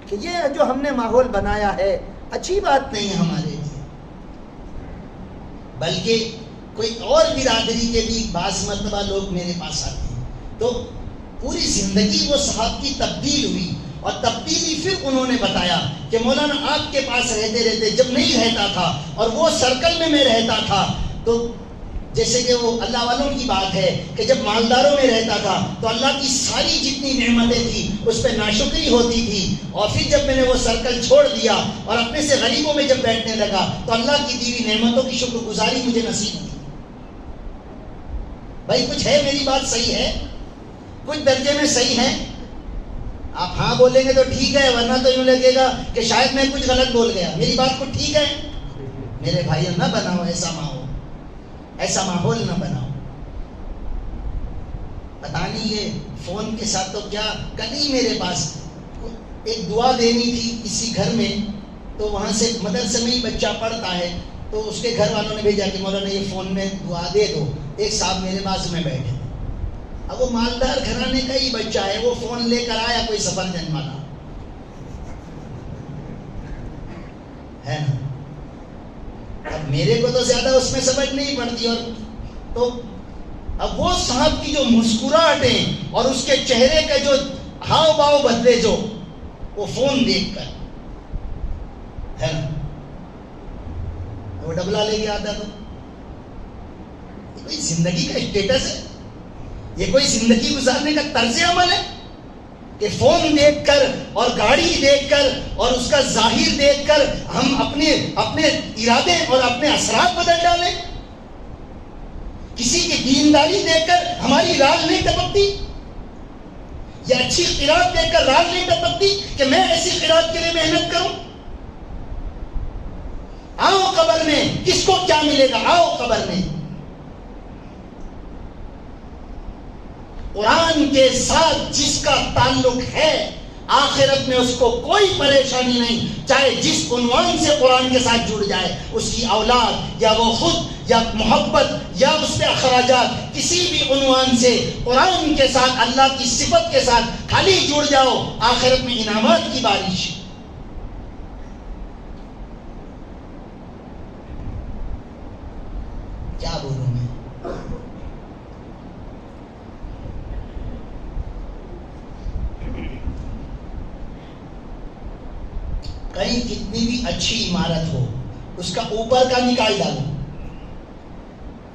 کہ یہ جو ہم نے ماحول بنایا ہے اچھی بات نہیں ہے ہمارے لیے، بلکہ کوئی اور برادری کے بھی بعض مرتبہ لوگ میرے پاس آتے ہیں تو پوری زندگی وہ صاحب کی تبدیل ہوئی، اور تبدیلی پھر انہوں نے بتایا کہ مولانا آپ کے پاس رہتے رہتے جب نہیں رہتا تھا اور وہ سرکل میں رہتا تھا تو جیسے کہ وہ اللہ والوں کی بات ہے کہ جب مالداروں میں رہتا تھا تو اللہ کی ساری جتنی نعمتیں تھیں اس پہ ناشکری ہوتی تھی، اور پھر جب میں نے وہ سرکل چھوڑ دیا اور اپنے سے غریبوں میں جب بیٹھنے لگا تو اللہ کی دی ہوئی نعمتوں کی شکر گزاری مجھے نصیب ہوئی۔ بھائی کچھ ہے، میری بات صحیح ہے، کچھ درجے میں صحیح ہے؟ آپ ہاں بولیں گے تو ٹھیک ہے، ورنہ تو یوں لگے گا کہ شاید میں کچھ غلط بول گیا۔ میری بات کچھ ٹھیک ہے؟ میرے بھائیوں نہ بناؤ ایسا ماحول، ایسا ماحول نہ بناؤ۔ پتہ نہیں یہ فون کے ساتھ تو کیا، کل ہی میرے پاس ایک دعا دینی تھی کسی گھر میں، تو وہاں سے مدرسے میں ہی بچہ پڑھتا ہے، تو اس کے گھر والوں نے بھیجا کہ مولانا یہ فون میں دعا دے دو۔ ایک صاحب میرے پاس میں بیٹھے، اب وہ مالدار گھرانے کا ہی بچہ ہے، وہ فون لے کر آیا کوئی سفرجن والا ہے نا۔ اب میرے کو تو زیادہ اس میں سمجھ نہیں پڑتی، اور تو اب وہ صاحب کی جو مسکراہٹیں اور اس کے چہرے کا جو ہاؤ باؤ بدلے، جو وہ فون دیکھ کر ہے نا، وہ ڈبلا لے کے آتا تھا۔ یہ کوئی زندگی کا اسٹیٹس ہے؟ یہ کوئی زندگی گزارنے کا طرز عمل ہے کہ فون دیکھ کر اور گاڑی دیکھ کر اور اس کا ظاہر دیکھ کر ہم اپنے ارادے اور اپنے اثرات بدل ڈالیں؟ کسی کی دینداری دیکھ کر ہماری رال نہیں ٹپکتی، یا اچھی قرات دیکھ کر رال نہیں ٹپکتی کہ میں ایسی قرات کے لیے محنت کروں؟ آؤ قبر میں کس کو کیا ملے گا؟ آؤ قبر میں قرآن کے ساتھ جس کا تعلق ہے، آخرت میں اس کو کوئی پریشانی نہیں، چاہے جس عنوان سے قرآن کے ساتھ جڑ جائے، اس کی اولاد یا وہ خود یا محبت یا اس پہ اخراجات، کسی بھی عنوان سے قرآن کے ساتھ اللہ کی صفت کے ساتھ خالی جڑ جاؤ، آخرت میں انعامات کی بارش۔ کیا بولوں میں؟ کہیں کتنی بھی اچھی عمارت ہو، اس کا اوپر کا نکال ڈالو،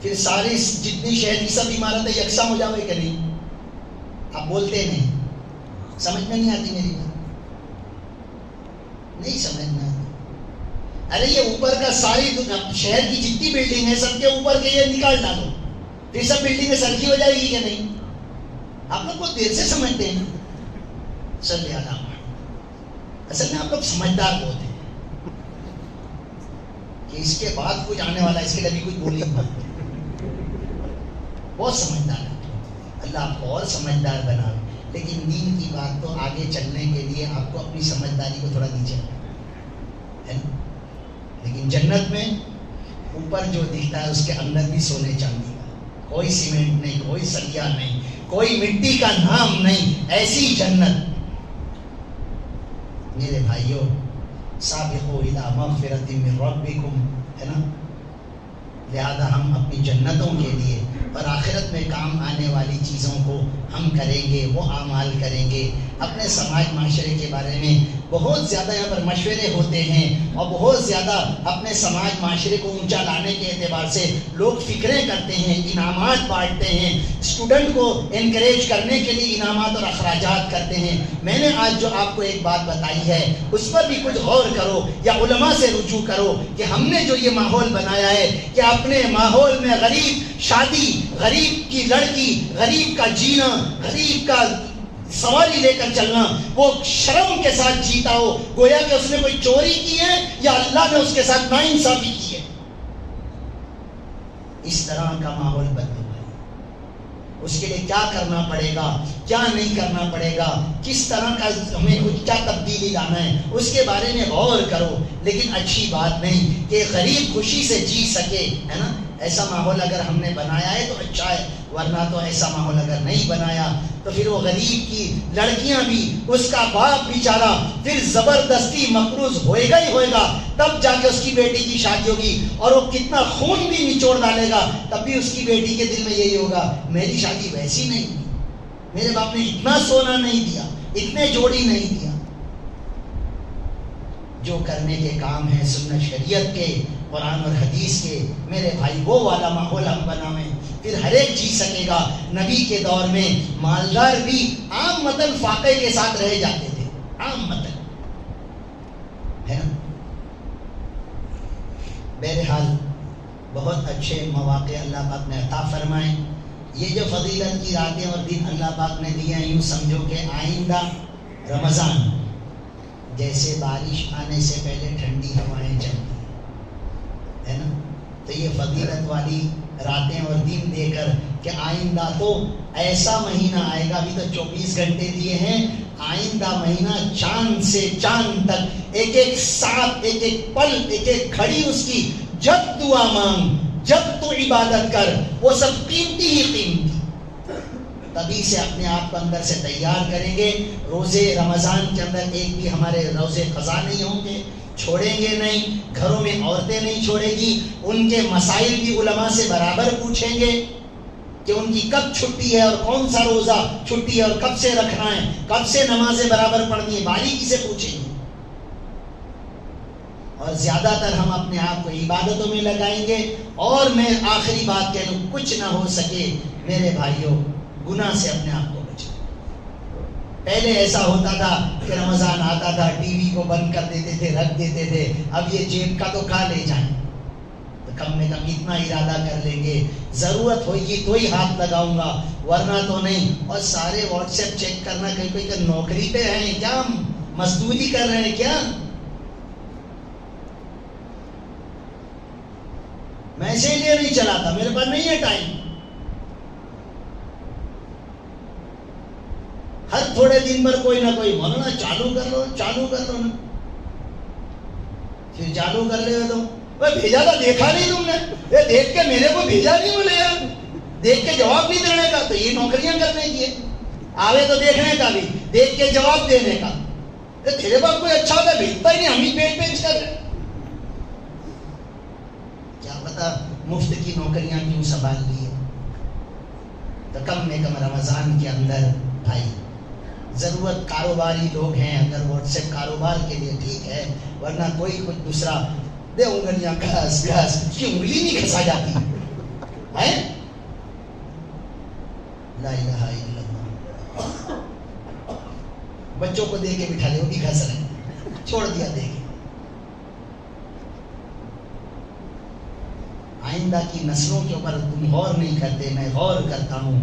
پھر ساری جتنی شہر کی سب عمارتیں یکساں ہو جاوے کہ نہیں؟ آپ بولتے نہیں، سمجھ میں نہیں آتی میری بات؟ نہیں سمجھ میں آتی؟ ارے یہ اوپر کا ساری شہر کی جتنی بلڈنگ ہے سب کے اوپر کے یہ نکال ڈالو، پھر سب بلڈنگیں سرخی ہو جائے گی کہ نہیں؟ آپ لوگ کو دیر سے سمجھتے ہیں نا۔ صلی اللہ علیہ، اصل میں آپ لوگ سمجھدار بہت ہیں کہ اس کے بعد کچھ آنے والا، اس کے لیے بھی کچھ بولی بات، بہت سمجھدار ہے۔ اللہ آپ کو اور سمجھدار بنا، لیکن دین کی بات تو آگے چلنے کے لیے آپ کو اپنی سمجھداری کو تھوڑا نیچے ہے نا۔ لیکن جنت میں اوپر جو دکھتا ہے اس کے اندر بھی سونے چاندی کا، کوئی سیمنٹ نہیں، کوئی سریا نہیں، کوئی مٹی کا نام نہیں، ایسی جنت۔ میرے بھائیوں، سابقوا الی مغفرۃ من ربکم، ہے نا، لہذا ہم اپنی جنتوں کے لیے اور آخرت میں کام آنے والی چیزوں کو ہم کریں گے، وہ اعمال کریں گے۔ اپنے سماج معاشرے کے بارے میں بہت زیادہ یہاں پر مشورے ہوتے ہیں، اور بہت زیادہ اپنے سماج معاشرے کو اونچا لانے کے اعتبار سے لوگ فکریں کرتے ہیں، انعامات بانٹتے ہیں، اسٹوڈنٹ کو انکریج کرنے کے لیے انعامات اور اخراجات کرتے ہیں۔ میں نے آج جو آپ کو ایک بات بتائی ہے اس پر بھی کچھ غور کرو، یا علماء سے رجوع کرو کہ ہم نے جو یہ ماحول بنایا ہے کہ اپنے ماحول میں غریب شادی، غریب کی لڑکی، غریب کا جینا، غریب کا سواری لے کر چلنا، وہ شرم کے ساتھ جیتا ہو، گویا کہ اس نے کوئی چوری کی ہے یا اللہ نے اس کے ساتھ ناانصافی کی ہے۔ اس طرح کا ماحول بدلو بھائی، اس کے لیے کیا کرنا پڑے گا، کیا نہیں کرنا پڑے گا، کس طرح کا ہمیں کچھ کیا تبدیلی لانا ہے، اس کے بارے میں غور کرو۔ لیکن اچھی بات نہیں کہ غریب خوشی سے جی سکے، ہے نا، ایسا ماحول اگر ہم نے بنایا ہے تو اچھا ہے، ورنہ تو ایسا ماحول اگر نہیں بنایا تو پھر وہ غریب کی لڑکیاں بھی، اس کا باپ بیچارہ پھر زبردستی مقروض ہوئے گا ہی ہوئے گا، تب جا کے اس کی بیٹی کی شادی ہوگی، اور وہ کتنا خون بھی نچوڑ ڈالے گا تب بھی اس کی بیٹی کے دل میں یہی ہوگا، میری شادی ویسی نہیں ہوئی، میرے باپ نے اتنا سونا نہیں دیا، اتنے جوڑی نہیں دیا۔ جو کرنے کے کام ہیں سنت شریعت کے، قرآن اور حدیث کے میرے بھائی وہ والا ماحول ہم بنائیں، پھر ہر ایک جی سکے گا۔ نبی کے دور میں مالدار بھی عام متن فاقے کے ساتھ رہ جاتے تھے، عام متن ہے نا۔ بہرحال بہت اچھے مواقع اللہ پاک نے عطا فرمائے۔ یہ جو فضیلت کی راتیں اور دن اللہ پاک نے دیے ہیں، یوں سمجھو کہ آئندہ رمضان جیسے بارش آنے سے پہلے ٹھنڈی ہوائیں چلتی ہے نا، تو یہ فضیلت والی راتیں اور دن دے کر کہ آئندہ تو ایسا مہینہ آئے گا، ابھی تو 24 گھنٹے دیے ہیں، آئندہ مہینہ چاند سے چاند تک ایک ایک ساتھ، ایک ایک پل، ایک ایک گھڑی اس کی، جب دعا مانگ، جب تو عبادت کر، وہ سب قیمتی ہی قیمتی۔ تبھی سے اپنے آپ کو اندر سے تیار کریں گے۔ روزے رمضان کے اندر ایک بھی ہمارے روزے قضا نہیں ہوں گے، چھوڑیں گے نہیں، گھروں میں عورتیں نہیں چھوڑے گی، ان کے مسائل بھی علماء سے برابر پوچھیں گے کہ ان کی کب چھٹی ہے اور کون سا روزہ چھٹی ہے اور کب سے رکھنا ہے، کب سے نمازیں برابر پڑھنی ہے، باریکی سے پوچھیں گے۔ اور زیادہ تر ہم اپنے آپ کو عبادتوں میں لگائیں گے۔ اور میں آخری بات کہہ لوں، کچھ نہ ہو سکے میرے بھائیوں، گناہ سے اپنے آپ کو بچائیں۔ پہلے ایسا ہوتا تھا کہ رمضان آتا تھا ٹی وی کو بند کر دیتے تھے، رکھ دیتے تھے، اب یہ جیب کا تو کھا لے جائیں، تو کم میں کم اتنا ارادہ کر لیں گے، ضرورت ہوگی تو ہی ہاتھ لگاؤں گا، ورنہ تو نہیں۔ اور سارے واٹس ایپ چیک کرنا، کہیں کوئی کہ نوکری پہ ہیں کیا، مزدوری کر رہے ہیں کیا؟ میں اسی لیے نہیں چلاتا، میرے پاس نہیں ہے ٹائم۔ ہر تھوڑے دن پر کوئی نہ کوئی مولانا چالو کر لو، چالو کر لو نا، پھر چالو کر لے تو بھیجا تھا، دیکھا نہیں تم نے، یہ دیکھ کے میرے کو بھیجا نہیں، بولے یار دیکھ کے جواب نہیں دینے کا، تو یہ نوکریاں کرنے کی ہے، آوے تو دیکھنے کا بھی، دیکھ کے جواب دینے کا۔ تیرے پاس کوئی اچھا ہوتا بھیجتا ہی نہیں، ہم ہی پیج پیج کر رہے، کیا پتا مفت کی نوکریاں کیوں سنبھال لی ہے۔ تو کم میں کم رمضان کے اندر بھائی ضرورت کاروباری لوگ ہیں، اگر واٹس ایپ کاروبار کے لیے ٹھیک ہے، ورنہ کوئی کچھ دوسرا دے انگلیاں گھس گھس، کی انگلی نہیں گھسا جاتی ہے۔ لا الہ الا اللہ، بچوں کو دے کے بٹھا لے، وہ بھی گھس رہے، چھوڑ دیا دے کے۔ آئندہ کی نسلوں کے اوپر تم غور نہیں کرتے، میں غور کرتا ہوں۔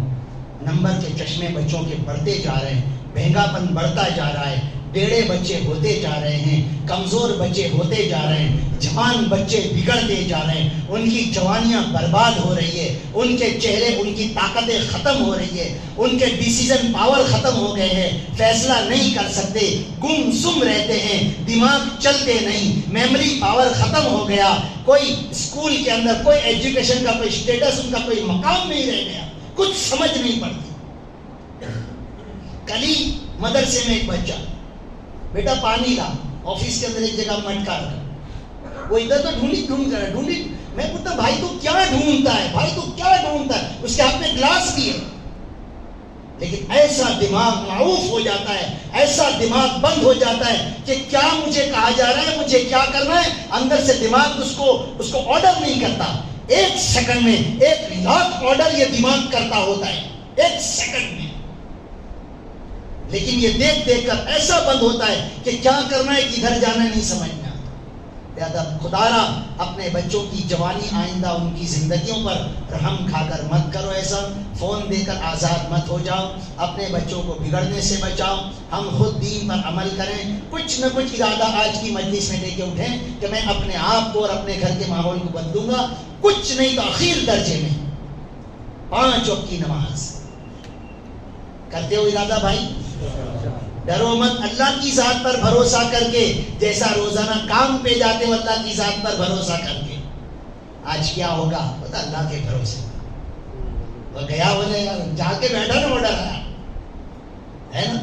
نمبر کے چشمے بچوں کے بڑھتے جا رہے ہیں، بہنگا پن بڑھتا جا رہا ہے، ٹیڑھے بچے ہوتے جا رہے ہیں، کمزور بچے ہوتے جا رہے ہیں، جوان بچے بگڑتے جا رہے ہیں، ان کی جوانیاں برباد ہو رہی ہے، ان کے چہرے، ان کی طاقتیں ختم ہو رہی ہے، ان کے ڈیسیژن پاور ختم ہو گئے ہیں، فیصلہ نہیں کر سکتے، گم سم رہتے ہیں، دماغ چلتے نہیں، میموری پاور ختم ہو گیا، کوئی اسکول کے اندر کوئی ایجوکیشن کا کوئی اسٹیٹس، ان کا کوئی مقام نہیں رہ گیا، کچھ سمجھ نہیں پڑتی۔ کل ہی مدرسے میں ایک بچہ، بیٹا پانی لا، آفس کے اندر ایک جگہ مٹکا رکھا، وہ ادھر تو ڈھونڈ کر ڈھونڈی، میں پوچھتا بھائی تو کیا ڈھونڈتا ہے، بھائی تو کیا ڈھونڈتا ہے، اس کے ہاتھ میں گلاس بھی ہے، لیکن ایسا دماغ معروف ہو جاتا ہے، ایسا دماغ بند ہو جاتا ہے کہ کیا مجھے کہا جا رہا ہے، مجھے کیا کرنا ہے، اندر سے دماغ اس کو آرڈر نہیں کرتا۔ ایک سیکنڈ میں 1,00,000 آرڈر یہ دماغ کرتا ہوتا ہے، ایک سیکنڈ میں، لیکن یہ دیکھ دیکھ کر ایسا بند ہوتا ہے کہ کیا کرنا ہے، کدھر جانا ہے، نہیں سمجھ میں آتا۔ لہذا خدارا اپنے بچوں کی جوانی آئندہ ان کی زندگیوں پر رحم کھا کر مت کرو، ایسا فون دے کر آزاد مت ہو جاؤ، اپنے بچوں کو بگڑنے سے بچاؤ، ہم خود دین پر عمل کریں، کچھ نہ کچھ ارادہ آج کی مجلس میں لے کے اٹھیں کہ میں اپنے آپ کو اور اپنے گھر کے ماحول کو بدلوں گا، کچھ نہیں تو آخر درجے میں 5 وقت کی نماز کرتے ہو ارادہ بھائی، ڈرو مت، اللہ کی ذات پر بھروسہ کر کے، جیسا روزانہ کام پہ جاتے ہو اللہ کی ذات پر بھروسہ کر کے۔ آج کیا ہوگا پتہ، اللہ کے بھروسے وہ گیا، بولے جا کے بیٹھا نا، آرڈر آیا ہے نا،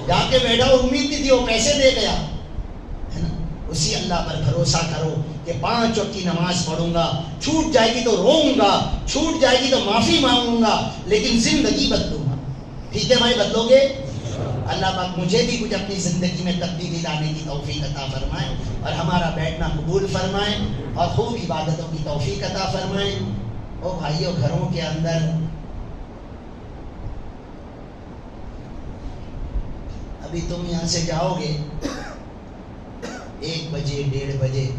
جا کے بیٹھا، امید نہیں تھی، وہ پیسے دے گیا ہے نا، اسی اللہ پر بھروسہ کرو کہ 5 وقت کی نماز پڑھوں گا، چھوٹ جائے گی تو روؤں گا، چھوٹ جائے گی تو معافی مانگوں گا، لیکن زندگی بدلوں گا۔ ٹھیک ہے بھائی، بدلو گے؟ اللہ پاک مجھے بھی کچھ اپنی زندگی میں تبدیلی لانے کی توفیق عطا فرمائے اور ہمارا بیٹھنا قبول فرمائے اور خوب عبادتوں کی توفیق عطا فرمائے۔ او بھائیو، گھروں کے اندر ابھی تم یہاں سے جاؤ گے 1 بجے 1:30 بجے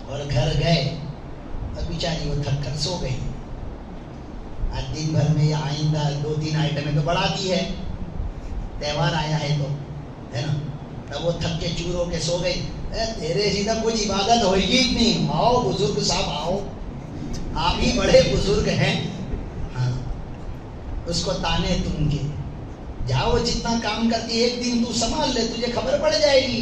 اور گھر گئے اور بیچاری وہ تھک کر سو گئی۔ آج دن بھر میں یا آئندہ 2-3 آئٹمیں تو بڑھاتی ہے، تہوار آیا ہے تو، ہے نا، تب وہ تھک کے چور ہو کے سو گئی۔ تیرے سیدھا کچھ عبادت ہوئی گی نہیں۔ آؤ بزرگ صاحب آؤ، آپ ہی بڑے بزرگ ہیں۔ ہاں، اس کو تانے تم کے جاؤ، جتنا کام کرتی ایک دن تو سنبھال لے، تجھے خبر پڑ جائے گی۔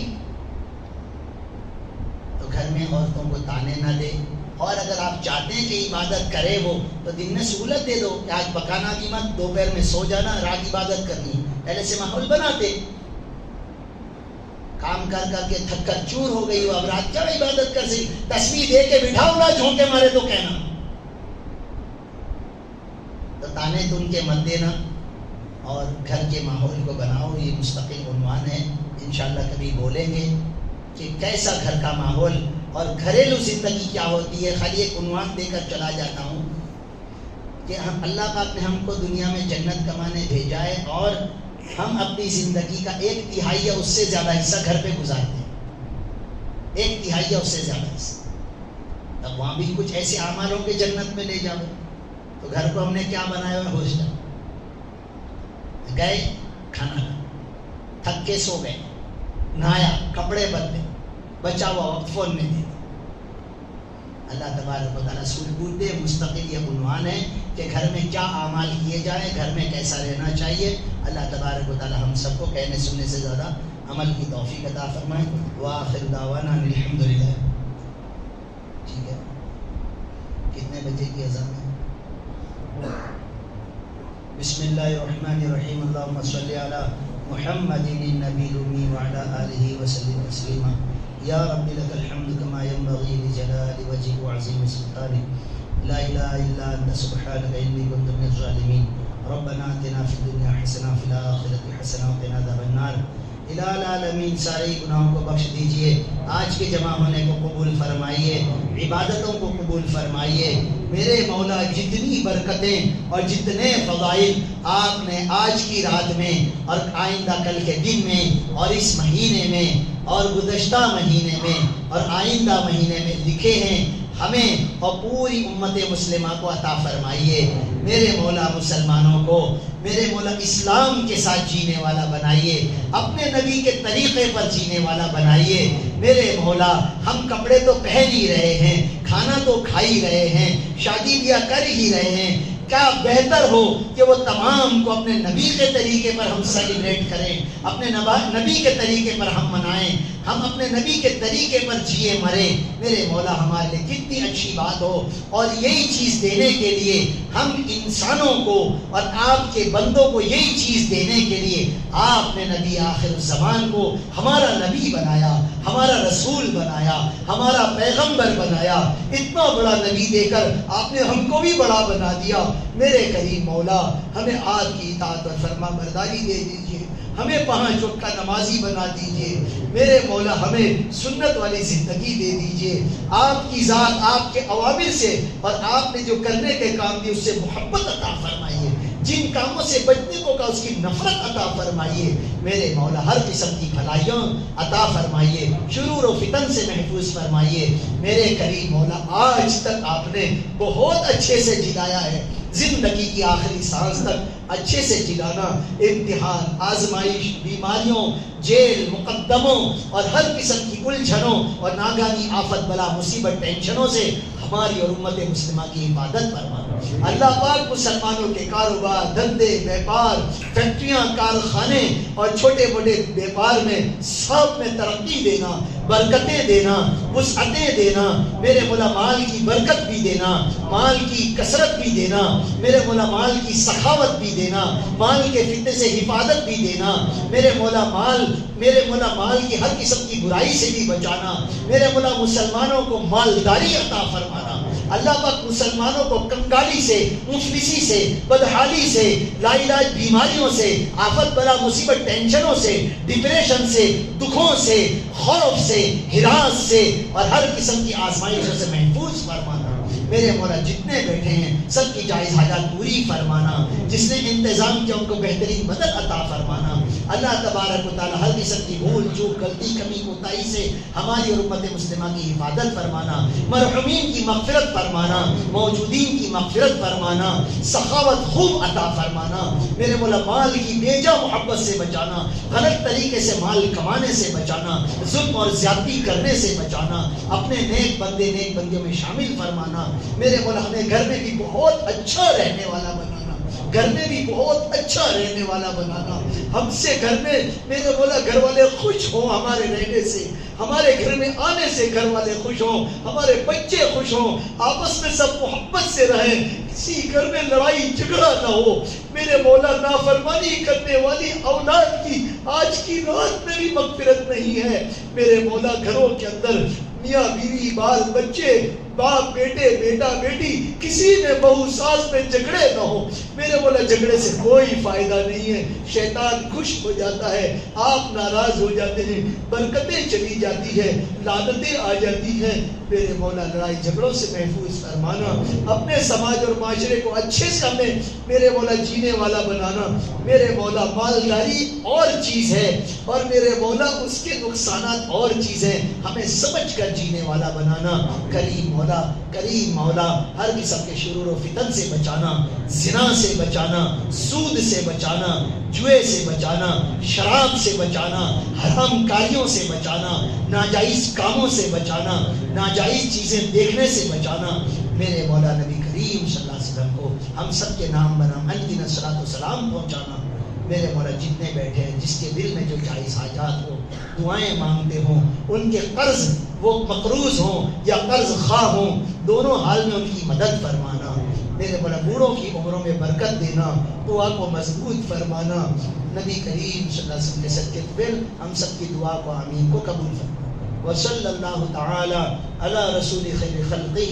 تو گھر میں عورتوں کو تانے نہ دے، اور اگر آپ چاہتے ہیں کہ عبادت کرے وہ تو دن میں سہولت دے دو کہ آج پکانا بھی مت، دوپہر میں سو جانا، رات عبادت کرنی۔ پہلے سے ماحول بناتے، کام کر کر کے تھک کر چور ہو گئی ہو، اب رات کیا عبادت کر سکتی؟ تسبیح دے کے بٹھاؤ نہ، جھونکے مارے تو کہنا۔ تو تانے تم کے مت دینا اور گھر کے ماحول کو بناؤ۔ یہ مستقل عنوان ہے، انشاءاللہ کبھی بولیں گے کہ کیسا گھر کا ماحول اور گھریلو زندگی کیا ہوتی ہے۔ خالی ایک عنوان دے کر چلا جاتا ہوں کہ اللہ پاک نے ہم کو دنیا میں جنت کمانے بھیجا ہے، اور ہم اپنی زندگی کا 1/3 یا اس سے زیادہ حصہ گھر پہ گزارتے ہیں۔ 1/3 یا اس سے زیادہ حصہ۔ اب وہاں بھی کچھ ایسے اعمال ہوں کہ جنت میں لے جاؤ۔ تو گھر کو ہم نے کیا بنایا ہوا؟ ہاسٹل۔ گئے کھانا کھا، تھک کے سو گئے، نہایا، کپڑے بدلے، بچا ہوا وقت فون میں دے دیا۔ اللہ تبارک و تعالیٰ سود دے۔ مستقل یہ عنوان ہے کہ گھر میں کیا اعمال کیے جائیں، گھر میں کیسا رہنا چاہیے۔ اللہ تبارک و تعالیٰ ہم سب کو کہنے سننے سے زیادہ عمل کی توفیق عطا فرمائے۔ وآخر دعوانا الحمدللہ۔ ٹھیک ہے، کتنے بجے کی اذان ہے؟ بسم اللہ الرحمن الرحیم۔ اللہم صلی علی محمد النبی الامی وعلی آلہ وسلم تسلیما۔ یا رب لک الحمد کما ینبغی لجلال وجهک وعظیم سلطانک۔ لا الہ الا انت سبحانک انی کنت من الظالمین۔ ربنا آتنا فی الدنیا حسنہ وفی الآخرۃ حسنہ وقنا عذاب النار۔ الہ العالمین سارے گناہوں کو بخش دیجئے، آج کے جمع ہونے کو قبول فرمائیے، عبادتوں کو قبول فرمائیے۔ میرے مولا، جتنی برکتیں اور جتنے فضائل آپ نے آج کی رات میں اور آئندہ کل کے دن میں اور اس مہینے میں اور گزشتہ مہینے میں اور آئندہ مہینے میں لکھے ہیں، ہمیں اور پوری امت مسلمہ کو عطا فرمائیے۔ میرے مولا، مسلمانوں کو میرے مولا اسلام کے ساتھ جینے والا بنائیے، اپنے نبی کے طریقے پر جینے والا بنائیے۔ میرے مولا، ہم کپڑے تو پہن ہی رہے ہیں، کھانا تو کھا ہی رہے ہیں، شادی بیاہ کر ہی رہے ہیں، کیا بہتر ہو کہ وہ تمام کو اپنے نبی کے طریقے پر ہم سیلیبریٹ کریں، اپنے نبی کے طریقے پر ہم منائیں، ہم اپنے نبی کے طریقے پر جیے مریں۔ میرے مولا، ہمارے لیے کتنی اچھی بات ہو، اور یہی چیز دینے کے لیے ہم انسانوں کو اور آپ کے بندوں کو یہی چیز دینے کے لیے آپ نے نبی آخر الزمان کو ہمارا نبی بنایا، ہمارا رسول بنایا، ہمارا پیغمبر بنایا۔ اتنا بڑا نبی دے کر آپ نے ہم کو بھی بڑا بنا دیا۔ میرے کریم مولا، ہمیں آپ کی اطاعت اور فرما برداری دے دیجیے، ہمیں 5 وقت کا نمازی بنا دیجیے۔ میرے مولا، ہمیں سنت والی زندگی دے دیجیے۔ آپ کی ذات، آپ کے اوامر سے اور آپ نے جو کرنے کے کام دیے اس سے محبت عطا فرمائیے، جن کاموں سے بچنے کو کہا اس کی نفرت عطا فرمائیے۔ میرے مولا، ہر قسم کی بھلائیاں عطا فرمائیے، شرور و فتن سے محفوظ فرمائیے۔ میرے کریم مولا، آج تک آپ نے بہت اچھے سے جلایا ہے، زندگی کی آخری سانس تک اچھے سے جلانا، امتحان، آزمائش، بیماریوں، جیل، مقدموں اور ہر قسم کی الجھنوں اور ناگہانی آفت، بلا، مصیبت، ٹینشنوں سے ہماری اور امت مسلمہ کی حفاظت فرما۔ اللہ پاک مسلمانوں کے کاروبار، دھندے، بیپار، فیکٹریاں، کارخانے اور چھوٹے بڑے بیپار میں سب میں ترقی دینا، برکتیں دینا، وسعتیں دینا۔ میرے مولا، مال کی برکت بھی دینا، مال کی کثرت بھی دینا، میرے مولا مال کی سخاوت بھی دینا، مال کے فتنے سے حفاظت بھی دینا۔ میرے مولا مال کی ہر قسم کی برائی سے بھی بچانا۔ میرے مولا، مسلمانوں کو مالداری عطا فرمانا۔ اللہ پاک مسلمانوں کو کنگالی سے، مفلسی سے، بدحالی سے، لا علاج بیماریوں سے، آفت بلا مصیبت ٹینشنوں سے، ڈپریشن سے، دکھوں سے، خوف سے، ہراس سے اور ہر قسم کی آزمائشوں سے محفوظ فرمانا۔ میرے مولا جتنے بیٹھے ہیں سب کی جائز حاجات پوری فرمانا، جس نے انتظام کیا ان کو بہترین مدد عطا فرمانا۔ اللہ تبارک و تعالی ہر قسم کی بھول چوک غلطی کمی کوتاہی سے ہماری اور امت مسلمہ کی حفاظت فرمانا، مرحومین کی مغفرت فرمانا، موجودین کی مغفرت فرمانا، سخاوت خوب عطا فرمانا۔ میرے مولا مال کی بیجا محبت سے بچانا، غلط طریقے سے مال کمانے سے بچانا، ظلم اور زیادتی کرنے سے بچانا، اپنے نیک بندے نیک بندیوں میں شامل فرمانا۔ میرے مولا ہمیں گھر میں بھی بہت اچھا رہنے والا بنانا، گھر میں بھی بہت اچھا رہنے والا بنانا۔ ہم سے گھر میں میرے مولا گھر والے خوش ہوں ہمارے رہنے سے، ہمارے گھر میں آنے سے گھر والے خوش ہوں، ہمارے بچے خوش ہوں، آپس میں سب محبت سے رہیں، کسی گھر میں لڑائی جھگڑا نہ ہو۔ میرے مولا نافرمانی کرنے والی اولاد کی آج کی رات میں بھی مغفرت نہیں ہے۔ میرے مولا گھروں کے اندر میاں بیوی بال بچے باپ بیٹے بیٹا بیٹی کسی میں بہو ساس میں جھگڑے نہ ہو۔ میرے مولا جھگڑے سے کوئی فائدہ نہیں ہے، شیطان خوش ہو جاتا ہے، آپ ناراض ہو جاتے ہیں، برکتیں چلی جاتی ہے، لعنتیں آ جاتی ہیں۔ میرے مولا لڑائی جھگڑوں سے محفوظ فرمانا، اپنے سماج اور معاشرے کو اچھے سے ہمیں میرے مولا جینے والا بنانا۔ میرے مولا مالداری اور چیز ہے اور میرے مولا اس کے نقصانات اور چیز ہے، ہمیں سمجھ کر جینے والا بنانا۔ کریم مولا ہر قسم کے شرور و فتن سے بچانا، زنا سے بچانا، سود سے بچانا، جوئے سے بچانا، شراب سے بچانا، حرام کاریوں سے بچانا، ناجائز کاموں سے بچانا، ناجائز چیزیں دیکھنے سے بچانا۔ میرے مولا نبی کریم صلی اللہ علیہ وسلم کو ہم سب کے نام بنام انجن صلاۃ و سلام پہنچانا۔ میرے مولا جتنے بیٹھے ہیں جس کے دل میں جو جائز حاجات ہو، دعائیں مانگتے ہوں، ان کے قرض وہ مقروض ہوں یا قرض خواہ ہوں، دونوں حال میں ان کی مدد فرمانا۔ میرے مولا بوڑھوں کی عمروں میں برکت دینا، دعا کو مضبوط فرمانا۔ نبی کریم صلی اللہ علیہ وسلم کے صدقے پھر ہم سب کی دعا کو آمین کو قبول فرمانا۔ وصلی اللہ تعالی علی رسول خیر خلقہ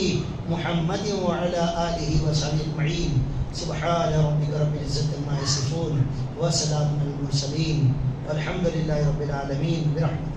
محمد وعلی آلہ وصحبہ اجمعین۔ سبحان ربک رب العزۃ عما یصفون وسلام علی المرسلین والحمد للہ رب العالمین برحمتہ۔